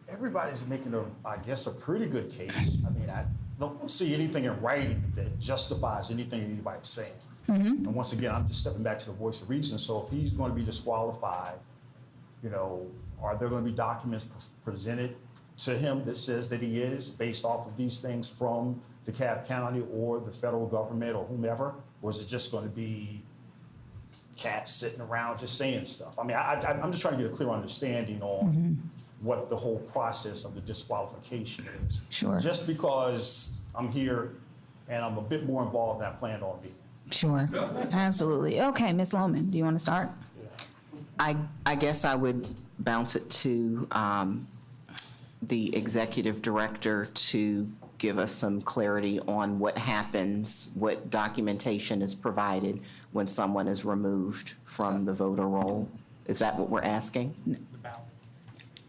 Everybody's making I guess, a pretty good case. I mean, I don't see anything in writing that justifies anything anybody's saying. Mm-hmm. And once again, I'm just stepping back to the voice of reason. So if he's going to be disqualified, are there going to be documents presented to him that says that he is, based off of these things from DeKalb County or the federal government or whomever? Or is it just going to be cats sitting around just saying stuff? I mean, I'm just trying to get a clear understanding on what the whole process of the disqualification is. Sure. Just because I'm here and I'm a bit more involved than I planned on being. Sure. Absolutely. Okay, Ms. Lohman, do you want to start? I guess I would bounce it to the executive director to give us some clarity on what happens, what documentation is provided when someone is removed from the voter roll. Is that what we're asking?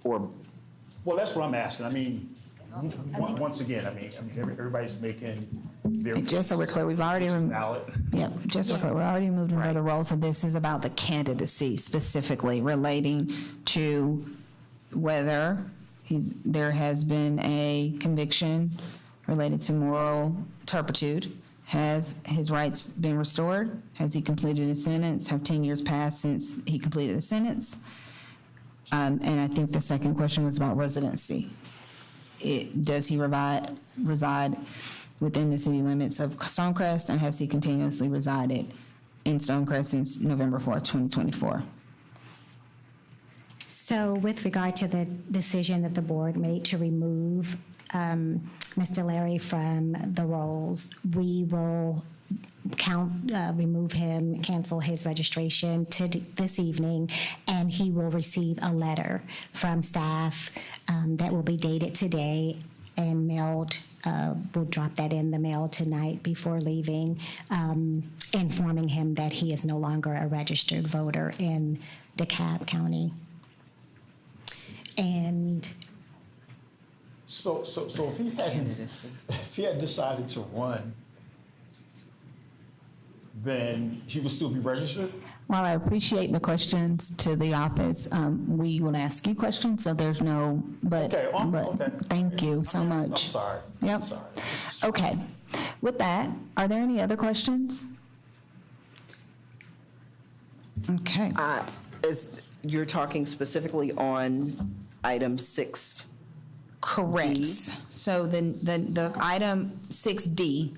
Or? Well, that's what I'm asking. I mean, once again, everybody's making their. Just so we're clear, we've already removed. Yep, just so we're clear, we're already moved into the role. So this is about the candidacy specifically relating to whether there has been a conviction related to moral turpitude. Has his rights been restored? Has he completed his sentence? Have 10 years passed since he completed the sentence? And I think the second question was about residency. Does he reside within the city limits of Stonecrest, and has he continuously resided in Stonecrest since November 4th, 2024? So with regard to the decision that the board made to remove Mr. Larry from the rolls, we will remove him, cancel his registration this evening, and he will receive a letter from staff that will be dated today and mailed. We'll drop that in the mail tonight before leaving, informing him that he is no longer a registered voter in DeKalb County. And so if he had decided to run, then he would still be registered? While I appreciate the questions to the office, we will ask you questions, so there's no, but, Okay. thank you so much. I'm sorry. Yep. I'm sorry. Okay. With that, are there any other questions? Okay. You're talking specifically on item 6? Correct. So the item 6D.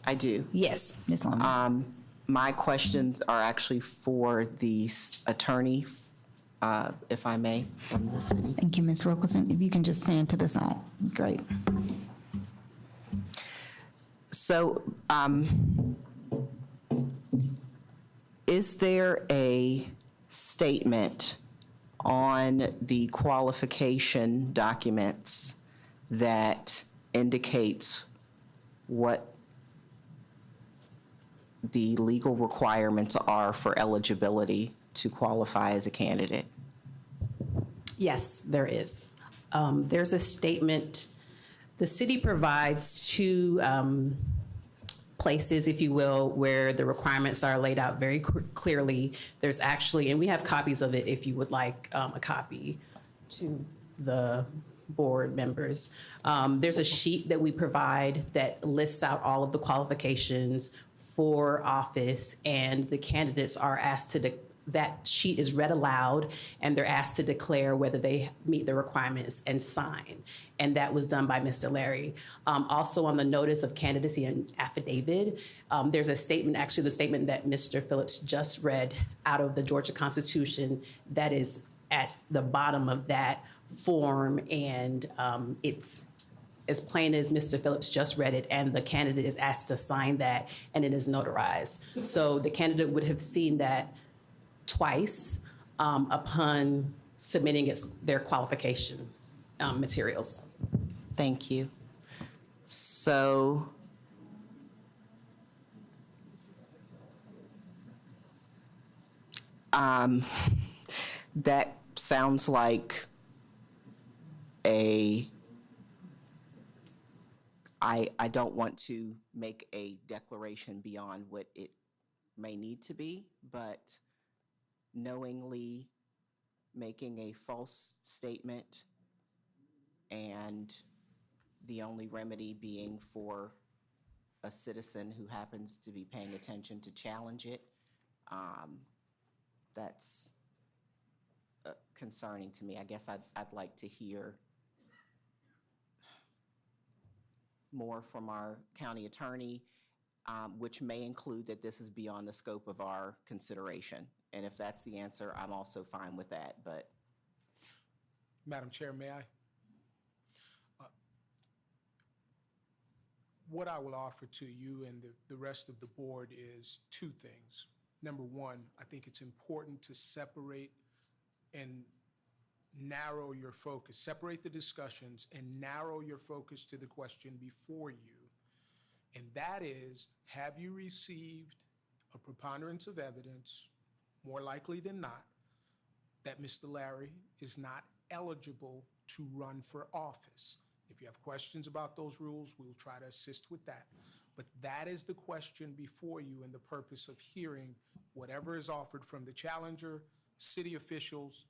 I do. Yes, Ms. Longman. My questions are actually for the attorney, if I may, from the city. Thank you, Ms. Wilkerson. If you can just stand to the side, great. So, is there a statement on the qualification documents that indicates what the legal requirements are for eligibility to qualify as a candidate? Yes, there is. There's a statement. The city provides two places, if you will, where the requirements are laid out very clearly. There's actually, and we have copies of it if you would like a copy to the board members. There's a sheet that we provide that lists out all of the qualifications for office, and the candidates are asked to, that sheet is read aloud, and they're asked to declare whether they meet the requirements and sign. And that was done by Mr. Larry. Also on the notice of candidacy and affidavit, there's a statement, actually the statement that Mr. Phillips just read out of the Georgia Constitution that is at the bottom of that form, and it's as plain as Mr. Phillips just read it, and the candidate is asked to sign that, and it is notarized. So the candidate would have seen that twice upon submitting their qualification materials. Thank you. So, that sounds like I don't want to make a declaration beyond what it may need to be, but knowingly making a false statement and the only remedy being for a citizen who happens to be paying attention to challenge it, that's concerning to me. I guess I'd like to hear more from our county attorney, which may include that this is beyond the scope of our consideration. And if that's the answer, I'm also fine with that, but. Madam Chair, may I? What I will offer to you and the rest of the board is two things. Number one, I think it's important to separate and narrow your focus, separate the discussions and narrow your focus to the question before you. And that is, have you received a preponderance of evidence, more likely than not, that Mr. Larry is not eligible to run for office? If you have questions about those rules, we'll try to assist with that. But that is the question before you, and the purpose of hearing whatever is offered from the challenger, city officials,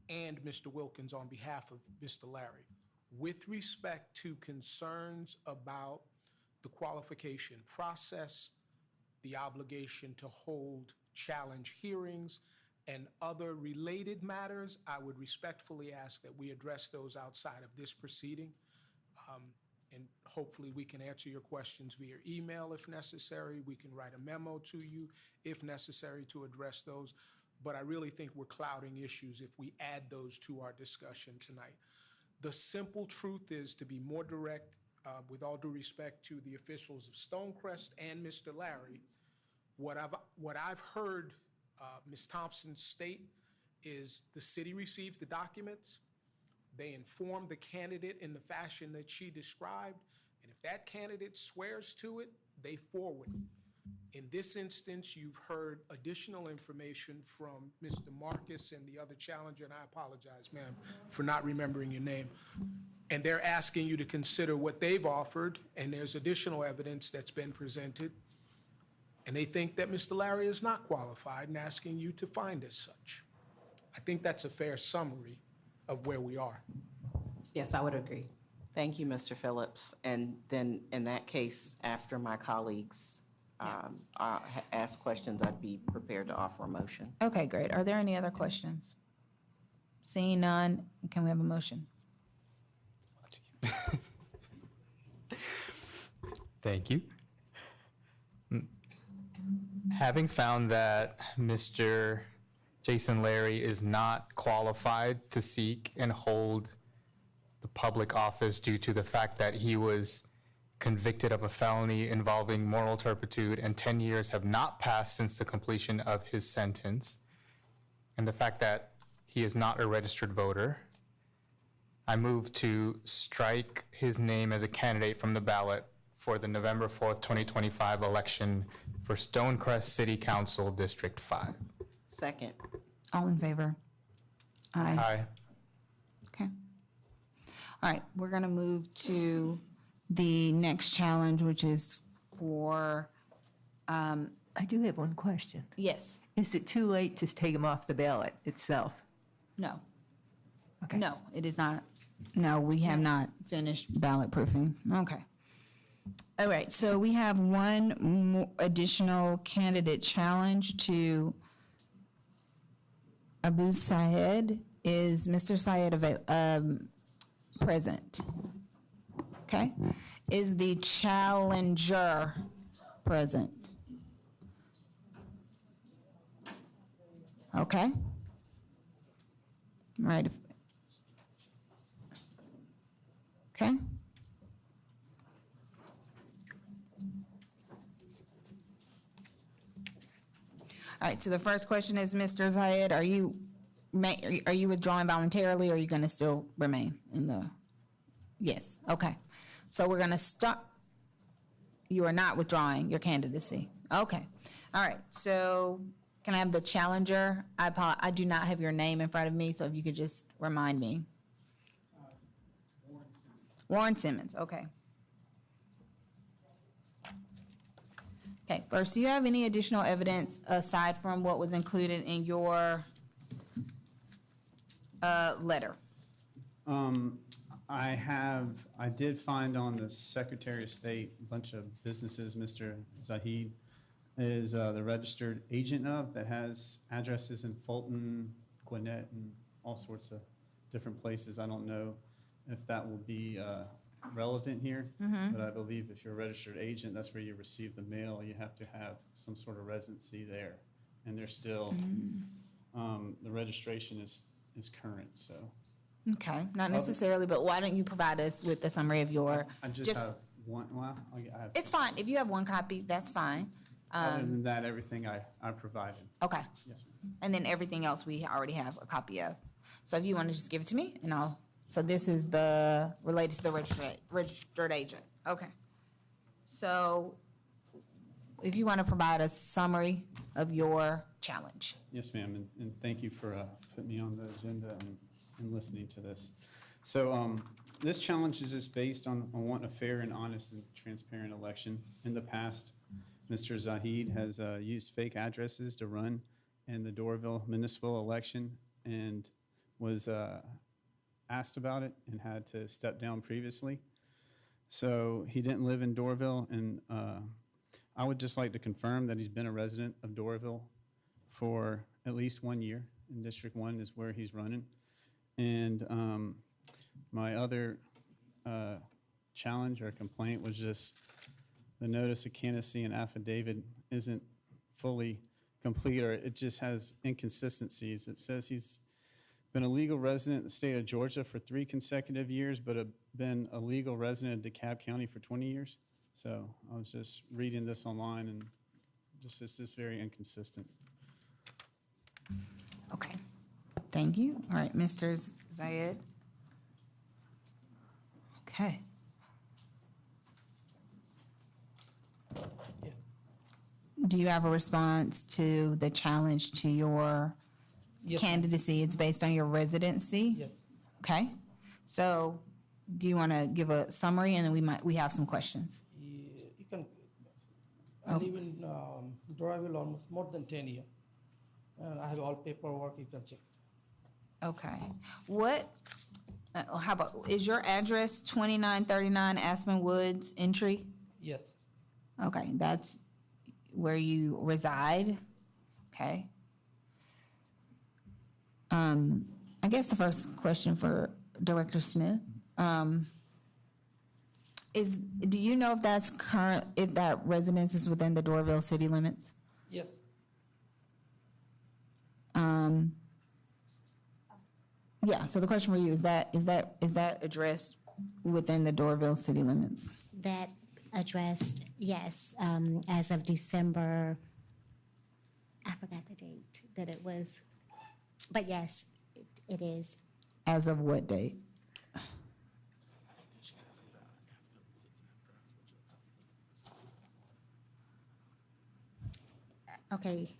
and Mr. Wilkins on behalf of Mr. Larry. With respect to concerns about the qualification process, the obligation to hold challenge hearings, and other related matters, I would respectfully ask that we address those outside of this proceeding. And hopefully we can answer your questions via email if necessary. We can write a memo to you if necessary to address those. But I really think we're clouding issues if we add those to our discussion tonight. The simple truth is, to be more direct, with all due respect to the officials of Stonecrest and Mr. Larry, what I've heard Ms. Thompson state is the city receives the documents, they inform the candidate in the fashion that she described, and if that candidate swears to it, they forward it. In this instance, you've heard additional information from Mr. Marcus and the other challenger, and I apologize, ma'am, for not remembering your name. And they're asking you to consider what they've offered, and there's additional evidence that's been presented. And they think that Mr. Larry is not qualified and asking you to find as such. I think that's a fair summary of where we are. Yes, I would agree. Thank you, Mr. Phillips. And then in that case, after my colleagues ask questions, I'd be prepared to offer a motion. Okay, great. Are there any other questions? Seeing none, can we have a motion? Thank you. Having found that Mr. Jason Larry is not qualified to seek and hold the public office due to the fact that he was convicted of a felony involving moral turpitude and 10 years have not passed since the completion of his sentence, and the fact that he is not a registered voter, I move to strike his name as a candidate from the ballot for the November 4th, 2025 election for Stonecrest City Council District 5. Second. All in favor? Aye. Aye. Okay. All right, we're going to move to the next challenge, which is for, I do have one question. yes, Is it too late to take him off the ballot itself? no. Okay. No, it is not. No, we have not finished ballot proofing. Okay. All right, so we have one additional candidate challenge to Abu Syed. Is Mr. Syed present? Okay. Is the challenger present? Okay. Right. Okay. All right, so the first question is, Mr. Zayed, are you withdrawing voluntarily, or are you going to still remain in the? Yes, okay. So we're going to start. You are not withdrawing your candidacy. Okay. All right, so can I have the challenger? I do not have your name in front of me, so if you could just remind me. Warren Simmons. Warren Simmons, okay. Okay, first, do you have any additional evidence aside from what was included in your letter? I did find on the Secretary of State a bunch of businesses Mr. Zahid is the registered agent of, that has addresses in Fulton, Gwinnett, and all sorts of different places. I don't know if that will be relevant here, but I believe if you're a registered agent, that's where you receive the mail. You have to have some sort of residency there, and they're still the registration is current. So okay, not necessarily, but why don't you provide us with a summary of your? I just have one. Well, I have. It's fine if you have one copy. That's fine. Other than that, everything I provided. Okay. Yes, ma'am. And then everything else we already have a copy of. So if you want to just give it to me, and I'll. So this is the related to the registered agent. Okay. So if you want to provide a summary of your challenge. Yes, ma'am, and thank you for putting me on the agenda and listening to this. So this challenge is just based on wanting a fair and honest and transparent election. In the past, Mr. Zahid has used fake addresses to run in the Doraville municipal election and was asked about it and had to step down previously. So he didn't live in Doraville, and I would just like to confirm that he's been a resident of Doraville for at least 1 year, and District 1 is where he's running. And my other challenge or complaint was just the notice of candidacy and affidavit isn't fully complete, or it just has inconsistencies. It says he's been a legal resident in the state of Georgia for 3 consecutive years, but been a legal resident of DeKalb County for 20 years. So I was just reading this online, and just it's just very inconsistent. Okay. Thank you. All right, Mr. Zayed. Okay. Do you have a response to the challenge to your candidacy? It's based on your residency? Yes. Okay. So do you want to give a summary, and then we have some questions? You can. I live in Doraville almost more than 10 years. And I have all paperwork, you can check. Okay. What How about, is your address 2939 Aspen Woods entry? Yes. Okay, that's where you reside? Okay. I guess the first question for Director Smith, do you know if that's if that residence is within the Doraville city limits? Yes. Yeah, so the question for you, is that addressed within the Doraville city limits? That addressed, yes, as of December, I forgot the date that it was, but yes, it is. As of what date? Okay.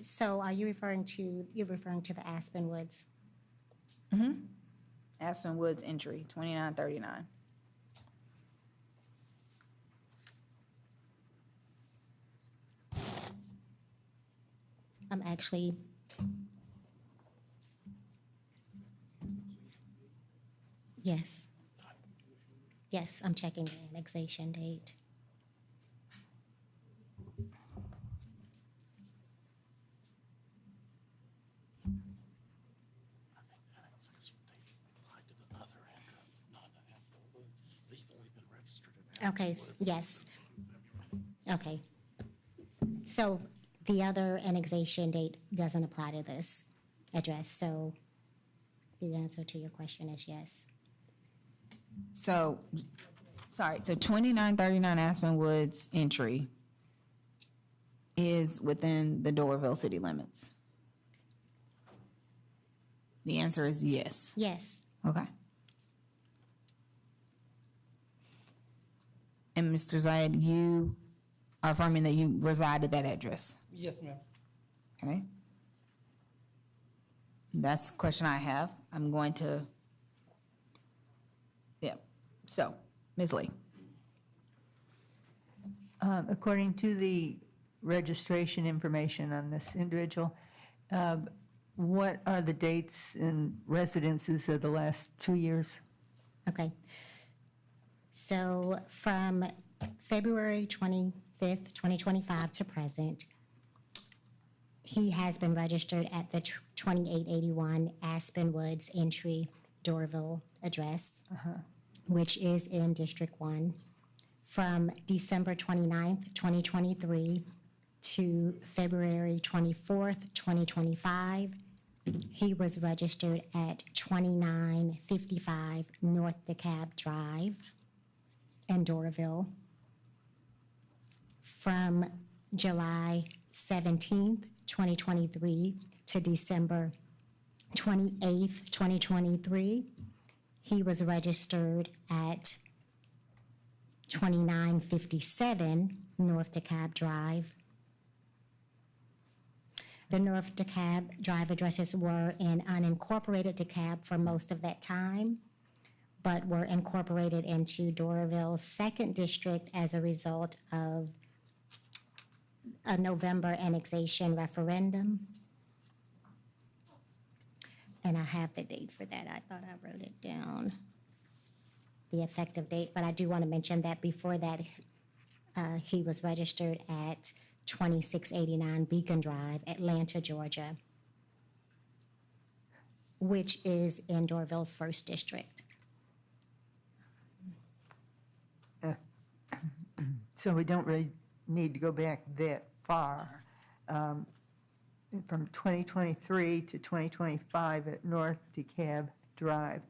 So are you referring to the Aspen Woods? Mm-hmm. Aspen Woods entry, 2939. I'm actually, yes. Yes, I'm checking the annexation date. Okay, yes. Okay. So the other annexation date doesn't apply to this address, so the answer to your question is yes. So 2939 Aspen Woods entry is within the Doraville city limits? The answer is yes. Yes. Okay. And Mr. Zayed, you are affirming that you reside at that address? Yes, ma'am. Okay. That's the question I have. I'm going to, yeah. So, Ms. Lee. According to the registration information on this individual, what are the dates and residences of the last 2 years? Okay. So from February 25th, 2025 to present, he has been registered at the 2881 Aspen Woods entry Doraville address, which is in District 1. From December 29th, 2023 to February 24th, 2025, he was registered at 2955 North DeKalb Drive in Doraville. From July 17th, 2023 to December 28th, 2023, he was registered at 2957 North DeKalb Drive. The North DeKalb Drive addresses were in unincorporated DeKalb for most of that time, but were incorporated into Doraville's 2nd District as a result of a November annexation referendum. And I have the date for that. I thought I wrote it down, the effective date, but I do want to mention that before that, he was registered at 2689 Beacon Drive, Atlanta, Georgia, which is in Doraville's 1st District. So we don't really need to go back that far. From 2023 to 2025 at North DeKalb Drive,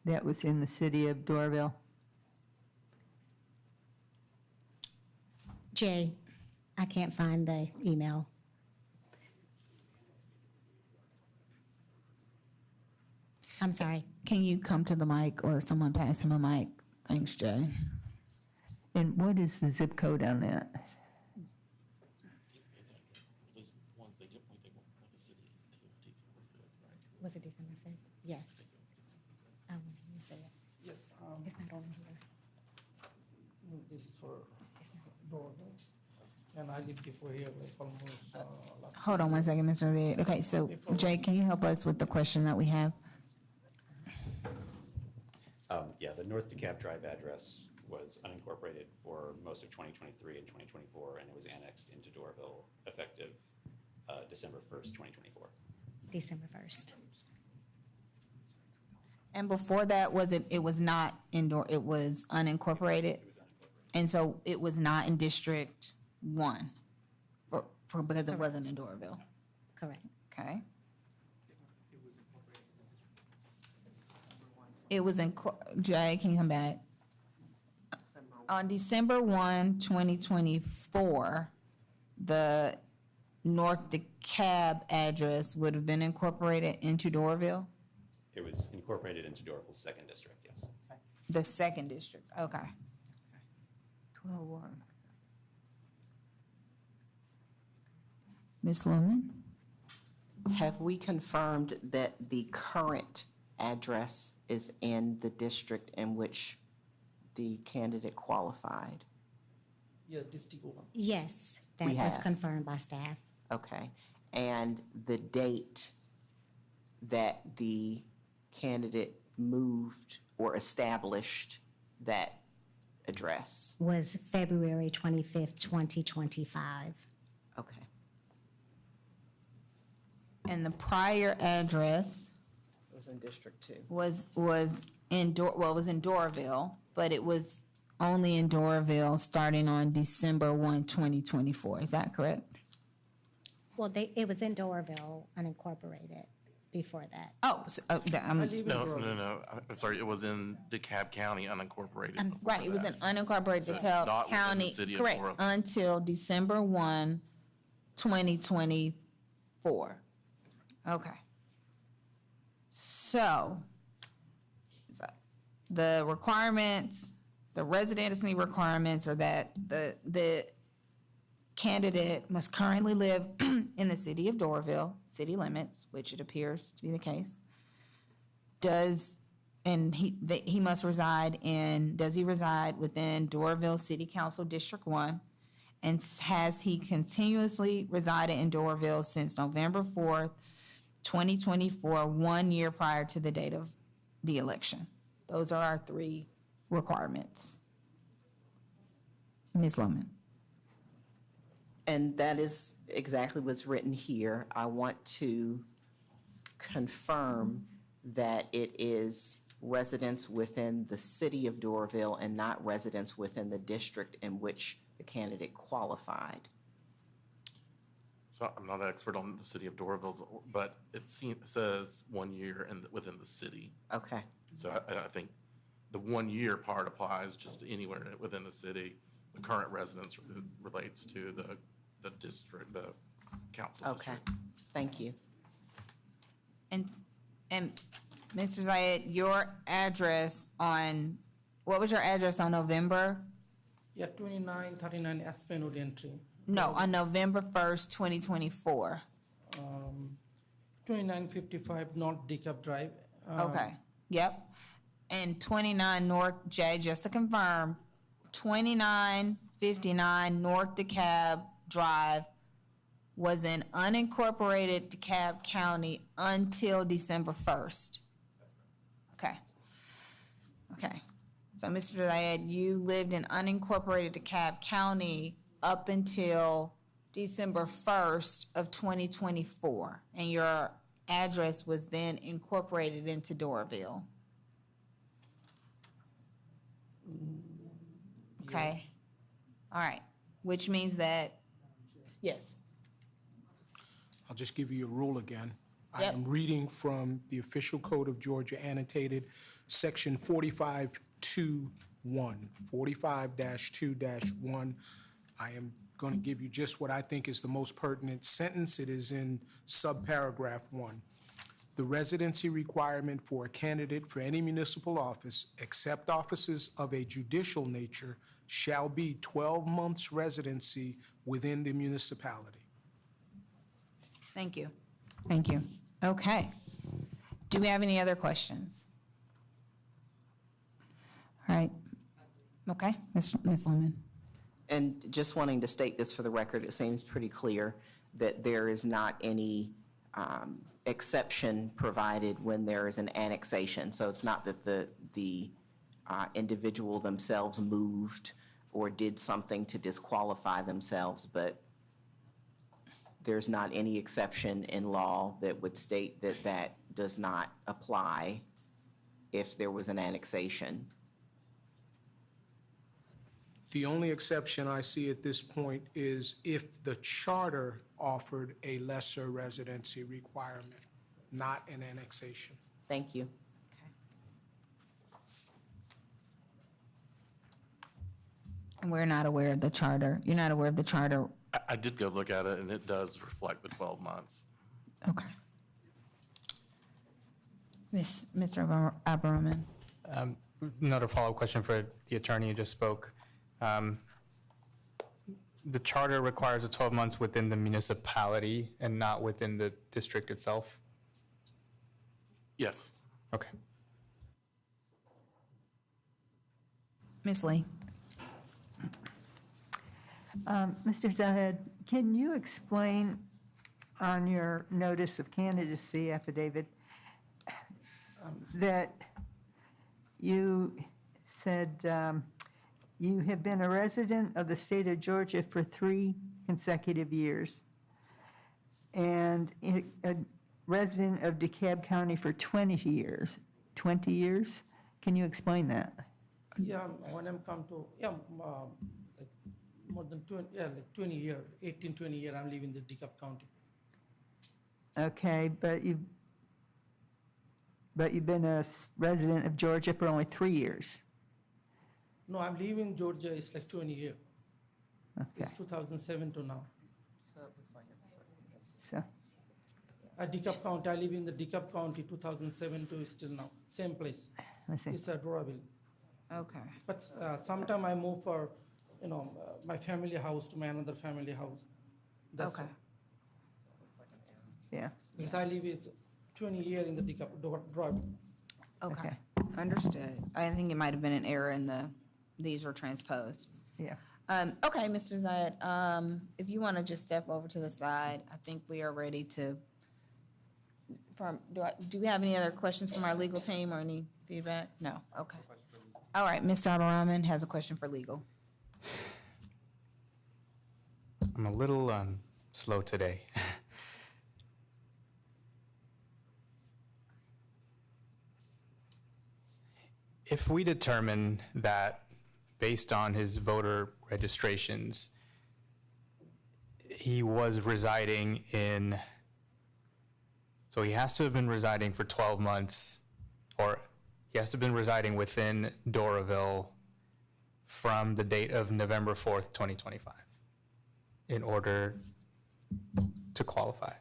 that was in the city of Doraville. Jay, I can't find the email. I'm sorry. Can you come to the mic or someone pass him a mic? Thanks, Jay. And what is the zip code on that? Was it December 5th? Yes. Oh, let me see it. Yes. It's not on here. This is for Doraville. And I lived before here like almost last. Hold on one second, Mr. Zayed. Okay, so Jay, can you help us with the question that we have? Yeah, the North DeKalb Drive address was unincorporated for most of 2023 and 2024, and it was annexed into Doraville effective December 1st, 2024. December 1st. And before that, it was not indoor, it was unincorporated? And so it was not in District 1 because it wasn't in Doraville? Correct. Okay. It was in, Jay, can you come back? On December 1, 2024, the North DeKalb address would have been incorporated into Doraville? It was incorporated into Doraville's 2nd district, yes. The 2nd district, okay. 12-1. Ms. Lumen? Have we confirmed that the current address is in the district in which the candidate qualified? Yeah, District 1. Yes, that We was have. confirmed by staff. Okay. And the date that the candidate moved or established that address? Was February 25th, 2025. Okay. And the prior address It was in District 2. was in it was in Doraville, but it was only in Doraville starting on December 1, 2024. Is that correct? Well, it was in Doraville, unincorporated, before that. Oh, so, No. I'm sorry. It was in DeKalb County unincorporated. right, it was in unincorporated So DeKalb not within the County, city of correct, Doraville. until December 1, 2024. Okay. So, the requirements, the residency requirements are that the candidate must currently live in the city of Doraville, city limits, which it appears to be the case. Does he reside within Doraville City Council District 1? And has he continuously resided in Doraville since November 4th, 2024, 1 year prior to the date of the election? Those are our 3 requirements. Ms. Lohman. And that is exactly what's written here. I want to confirm that it is residents within the city of Doraville and not residents within the district in which the candidate qualified. So I'm not an expert on the city of Doraville, but it says 1 year within the city. Okay. So I think the 1 year part applies just to anywhere within the city. The current residence relates to the district, the council Okay, district. thank you. And Mr. Zayed, your address what was your address on November? Yeah, 2939 Aspen Wood entry. No, on November 1st, 2024. 2955 North DeKalb Drive. Okay, yep. And 29 North, Jay, just to confirm, 2959 North DeKalb Drive was in unincorporated DeKalb County until December 1st. Okay. Okay. So, Mr. Zayed, you lived in unincorporated DeKalb County up until December 1st of 2024, and your address was then incorporated into Doraville. Okay. All right. Which means that, yes. I'll just give you a rule again. I Yep. am reading from the official code of Georgia annotated, section 45-2-1, 45-2-1. I am going to give you just what I think is the most pertinent sentence. It is in subparagraph 1. The residency requirement for a candidate for any municipal office, except offices of a judicial nature, shall be 12 months residency within the municipality. Thank you. Thank you. Okay. Do we have any other questions? All right. Okay, Ms. Lohman. And just wanting to state this for the record, it seems pretty clear that there is not any exception provided when there is an annexation. So it's not that the individual themselves moved or did something to disqualify themselves, but there's not any exception in law that would state that that does not apply if there was an annexation. The only exception I see at this point is if the charter offered a lesser residency requirement, not an annexation. Thank you. And we're not aware of the charter. You're not aware of the charter? I did go look at it, and it does reflect the 12 months. Okay. Mr. Abaraman. Another follow-up question for the attorney who just spoke. The charter requires a 12 months within the municipality and not within the district itself? Yes. Okay. Ms. Lee. Mr. Zahed, can you explain on your notice of candidacy affidavit that you said you have been a resident of the state of Georgia for 3 consecutive years and a resident of DeKalb County for 20 years? 20 years? Can you explain that? Yeah, when I'm come to, like more than 20, like 20 years, 18, 20 years, I'm living in the DeKalb County. Okay, but you've been a resident of Georgia for only 3 years. No, I'm living in Georgia, it's like 20 years. Okay. It's 2007 to now. So, DeKalb County, I live in the DeKalb County, 2007 to still now, same place. I see. It's adorable. Okay. But sometime I move for, my family house to my another family house. That's Okay. all. yeah. Because I live with 20 years in the DeKalb drive. Okay. Understood. I think it might have been an error in these were transposed. Yeah. Okay, Mr. Zayed, if you want to just step over to the side, I think we are ready to, do we have any other questions from our legal team or any feedback? No, okay. All right, Mr. Abaraman has a question for legal. I'm a little slow today. If we determine that based on his voter registrations, he was residing in, so he has to have been residing for 12 months, or he has to have been residing within Doraville from the date of November 4th, 2025, in order to qualify.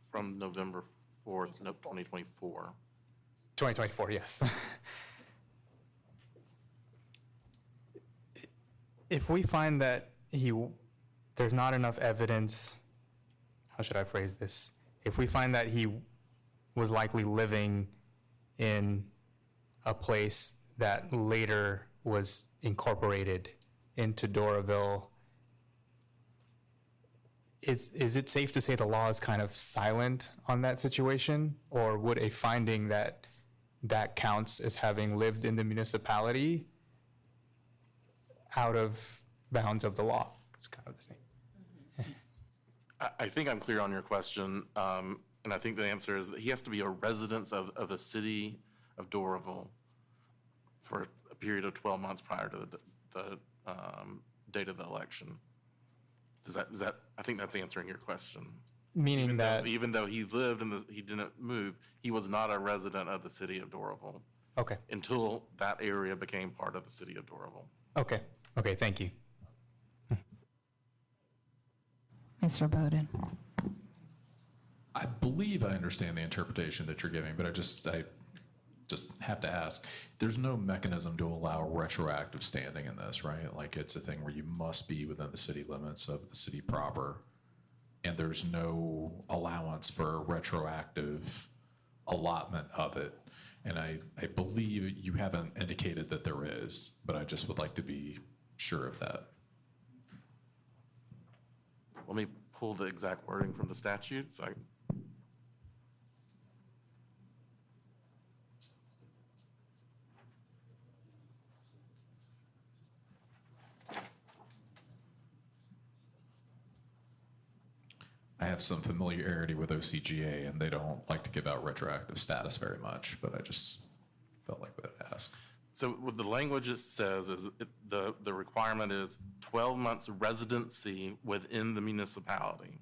From November 4th, 2024. 2024, yes. If we find that there's not enough evidence, how should I phrase this? If we find that he was likely living in a place that later was incorporated into Doraville, is it safe to say the law is kind of silent on that situation? Or would a finding that counts as having lived in the municipality out of bounds of the law? It's kind of the same. I think I'm clear on your question, and I think the answer is that he has to be a resident of the city of Doraville for a period of 12 months prior to the date of the election. Does that? I think that's answering your question. Meaning even though he lived he didn't move, he was not a resident of the city of Doraville. Okay. Until that area became part of the city of Doraville. Okay. Okay. Thank you. Mr. Bowden. I believe I understand the interpretation that you're giving, but I just have to ask. There's no mechanism to allow retroactive standing in this, right? Like it's a thing where you must be within the city limits of the city proper, and there's no allowance for retroactive allotment of it. And I believe you haven't indicated that there is, but I just would like to be sure of that. Let me pull the exact wording from the statutes. I have some familiarity with OCGA, and they don't like to give out retroactive status very much, but I just felt like we'd ask. So what the language it says is the requirement is 12 months residency within the municipality.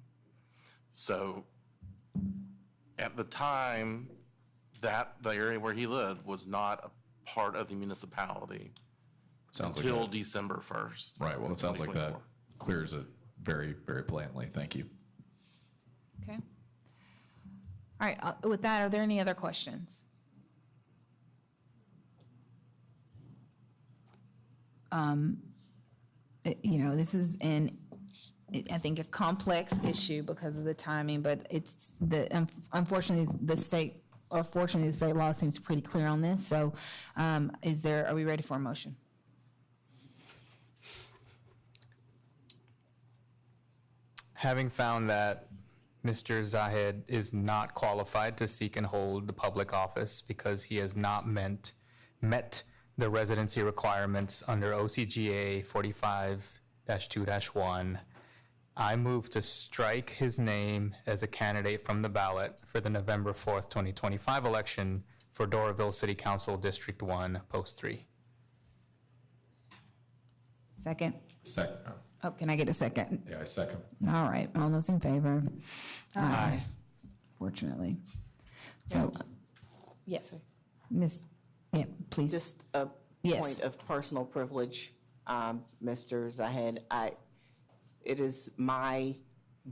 So at the time, the area where he lived was not a part of the municipality Sounds until like that. December 1st. Right, well, it sounds like that clears it very, very plainly. Thank you. Okay. All right, with that, are there any other questions? This is I think a complex issue because of the timing, but unfortunately the state law seems pretty clear on this. So, are we ready for a motion? Having found that Mr. Zahid is not qualified to seek and hold the public office because he has not met the residency requirements under OCGA 45-2-1, I move to strike his name as a candidate from the ballot for the November 4th, 2025 election for Doraville City Council District 1, Post 3. Second. Second. Oh, can I get a second? Yeah, I second. All right, all those in favor? Aye. Fortunately. So, yes, please. Just a point of personal privilege, Mr. Zahid. It is my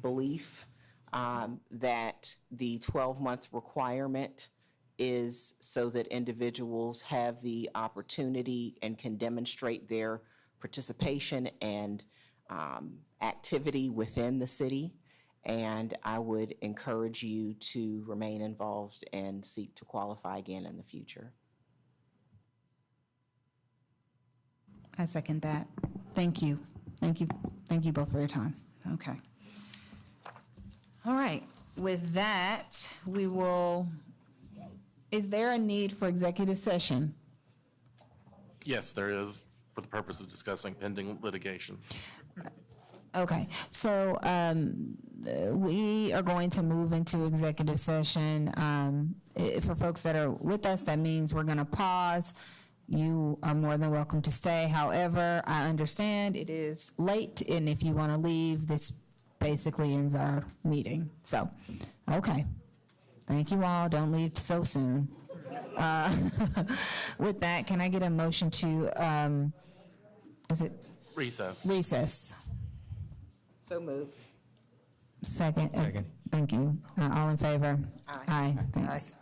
belief that the 12-month requirement is so that individuals have the opportunity and can demonstrate their participation and activity within the city. And I would encourage you to remain involved and seek to qualify again in the future. I second that. Thank you. Thank you. Thank you both for your time. Okay. All right. With that, is there a need for executive session? Yes, there is, for the purpose of discussing pending litigation. Okay, so we are going to move into executive session. For folks that are with us, that means we're going to pause. You are more than welcome to stay. However, I understand it is late, and if you want to leave, this basically ends our meeting. So, okay. Thank you all. Don't leave so soon. With that, can I get a motion to, Recess. Recess. So moved. Second. Thank you. All in favor? Aye. Thanks.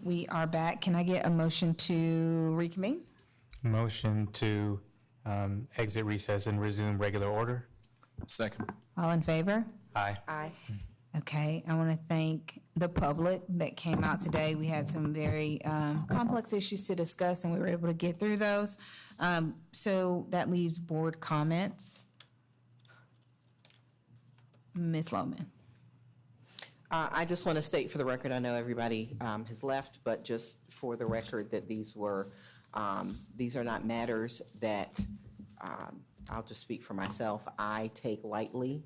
We are back. Can I get a motion to reconvene? Motion to exit recess and resume regular order. Second. All in favor? Aye. Aye. Okay, I want to thank the public that came out today. We had some very complex issues to discuss, and we were able to get through those. So that leaves board comments. Ms. Lohman. I just want to state for the record, I know everybody has left, but just for the record that these are not matters that, I'll just speak for myself, I take lightly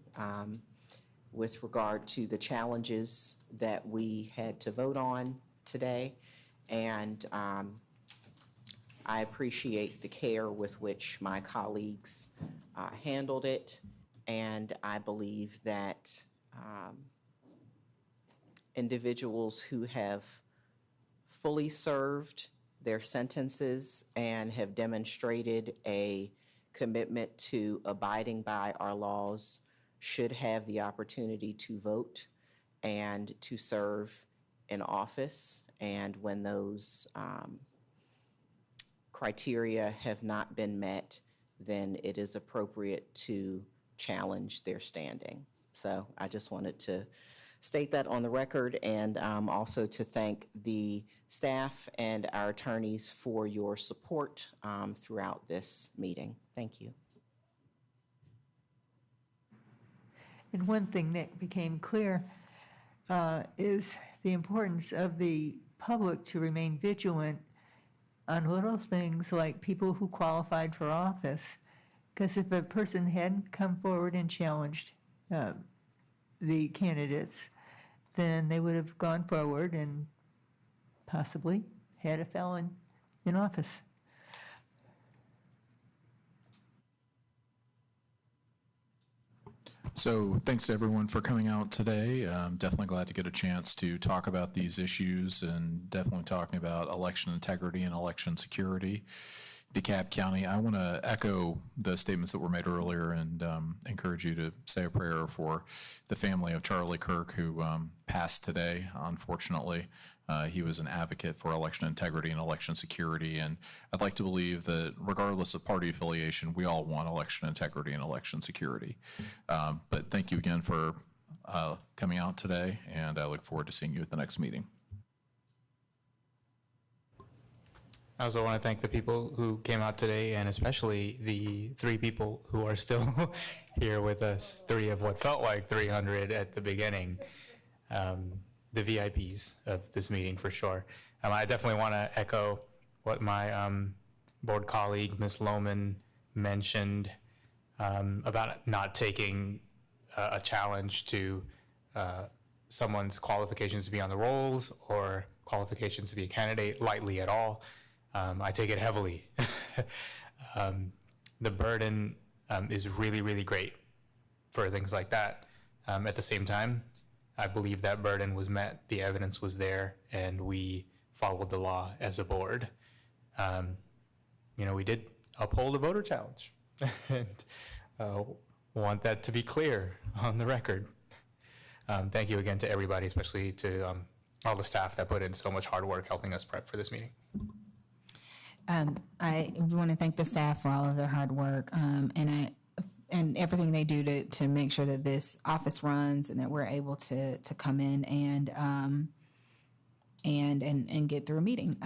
with regard to the challenges that we had to vote on today. And I appreciate the care with which my colleagues handled it. And I believe that individuals who have fully served their sentences and have demonstrated a commitment to abiding by our laws should have the opportunity to vote and to serve in office. And when those criteria have not been met, then it is appropriate to challenge their standing. So I just wanted to state that on the record, and also to thank the staff and our attorneys for your support throughout this meeting. Thank you. And one thing that became clear is the importance of the public to remain vigilant on little things like people who qualified for office. Because if a person hadn't come forward and challenged the candidates, then they would have gone forward and possibly had a felon in office. So thanks to everyone for coming out today. I'm definitely glad to get a chance to talk about these issues and definitely talking about election integrity and election security. DeKalb County, I want to echo the statements that were made earlier and encourage you to say a prayer for the family of Charlie Kirk, who passed today, unfortunately. He was an advocate for election integrity and election security, and I'd like to believe that regardless of party affiliation, we all want election integrity and election security. But thank you again for coming out today, and I look forward to seeing you at the next meeting. I also want to thank the people who came out today, and especially the 3 people who are still here with us, 3 of what felt like 300 at the beginning, the VIPs of this meeting for sure. I definitely want to echo what my board colleague, Ms. Lohman, mentioned about not taking a challenge to someone's qualifications to be on the rolls or qualifications to be a candidate lightly at all. I take it heavily. The burden is really, really great for things like that. At the same time, I believe that burden was met, the evidence was there, and we followed the law as a board. We did uphold a voter challenge, and want that to be clear on the record. Thank you again to everybody, especially to all the staff that put in so much hard work helping us prep for this meeting. I want to thank the staff for all of their hard work and everything they do to make sure that this office runs and that we're able to come in and get through a meeting.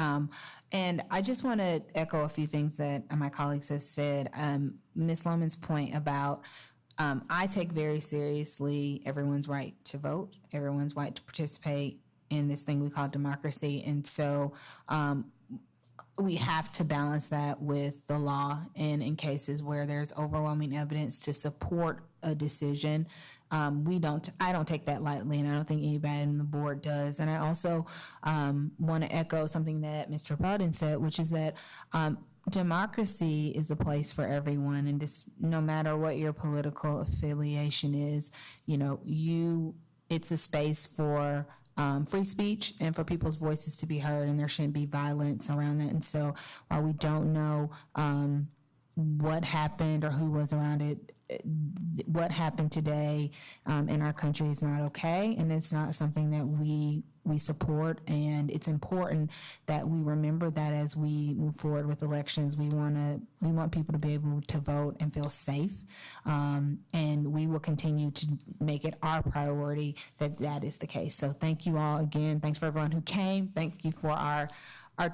And I just want to echo a few things that my colleagues have said. Ms. Lohman's point about I take very seriously everyone's right to vote, everyone's right to participate in this thing we call democracy. And so we have to balance that with the law, and in cases where there's overwhelming evidence to support a decision, I don't take that lightly, and I don't think anybody in the board does. And I also want to echo something that Mr. Bowden said, which is that democracy is a place for everyone, and just no matter what your political affiliation is, it's a space for free speech and for people's voices to be heard, and there shouldn't be violence around that. And so while we don't know what happened or who was around it, what happened today in our country is not okay, and it's not something that we support. And it's important that we remember that as we move forward with elections. We want people to be able to vote and feel safe, and we will continue to make it our priority that is the case. So thank you all again. Thanks for everyone who came. Thank you for our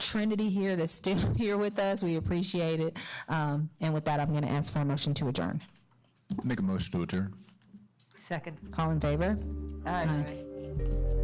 Trinity here that's still here with us. We appreciate it. And with that, I'm going to ask for a motion to adjourn. Make a motion to adjourn. Second. All in favor? Aye.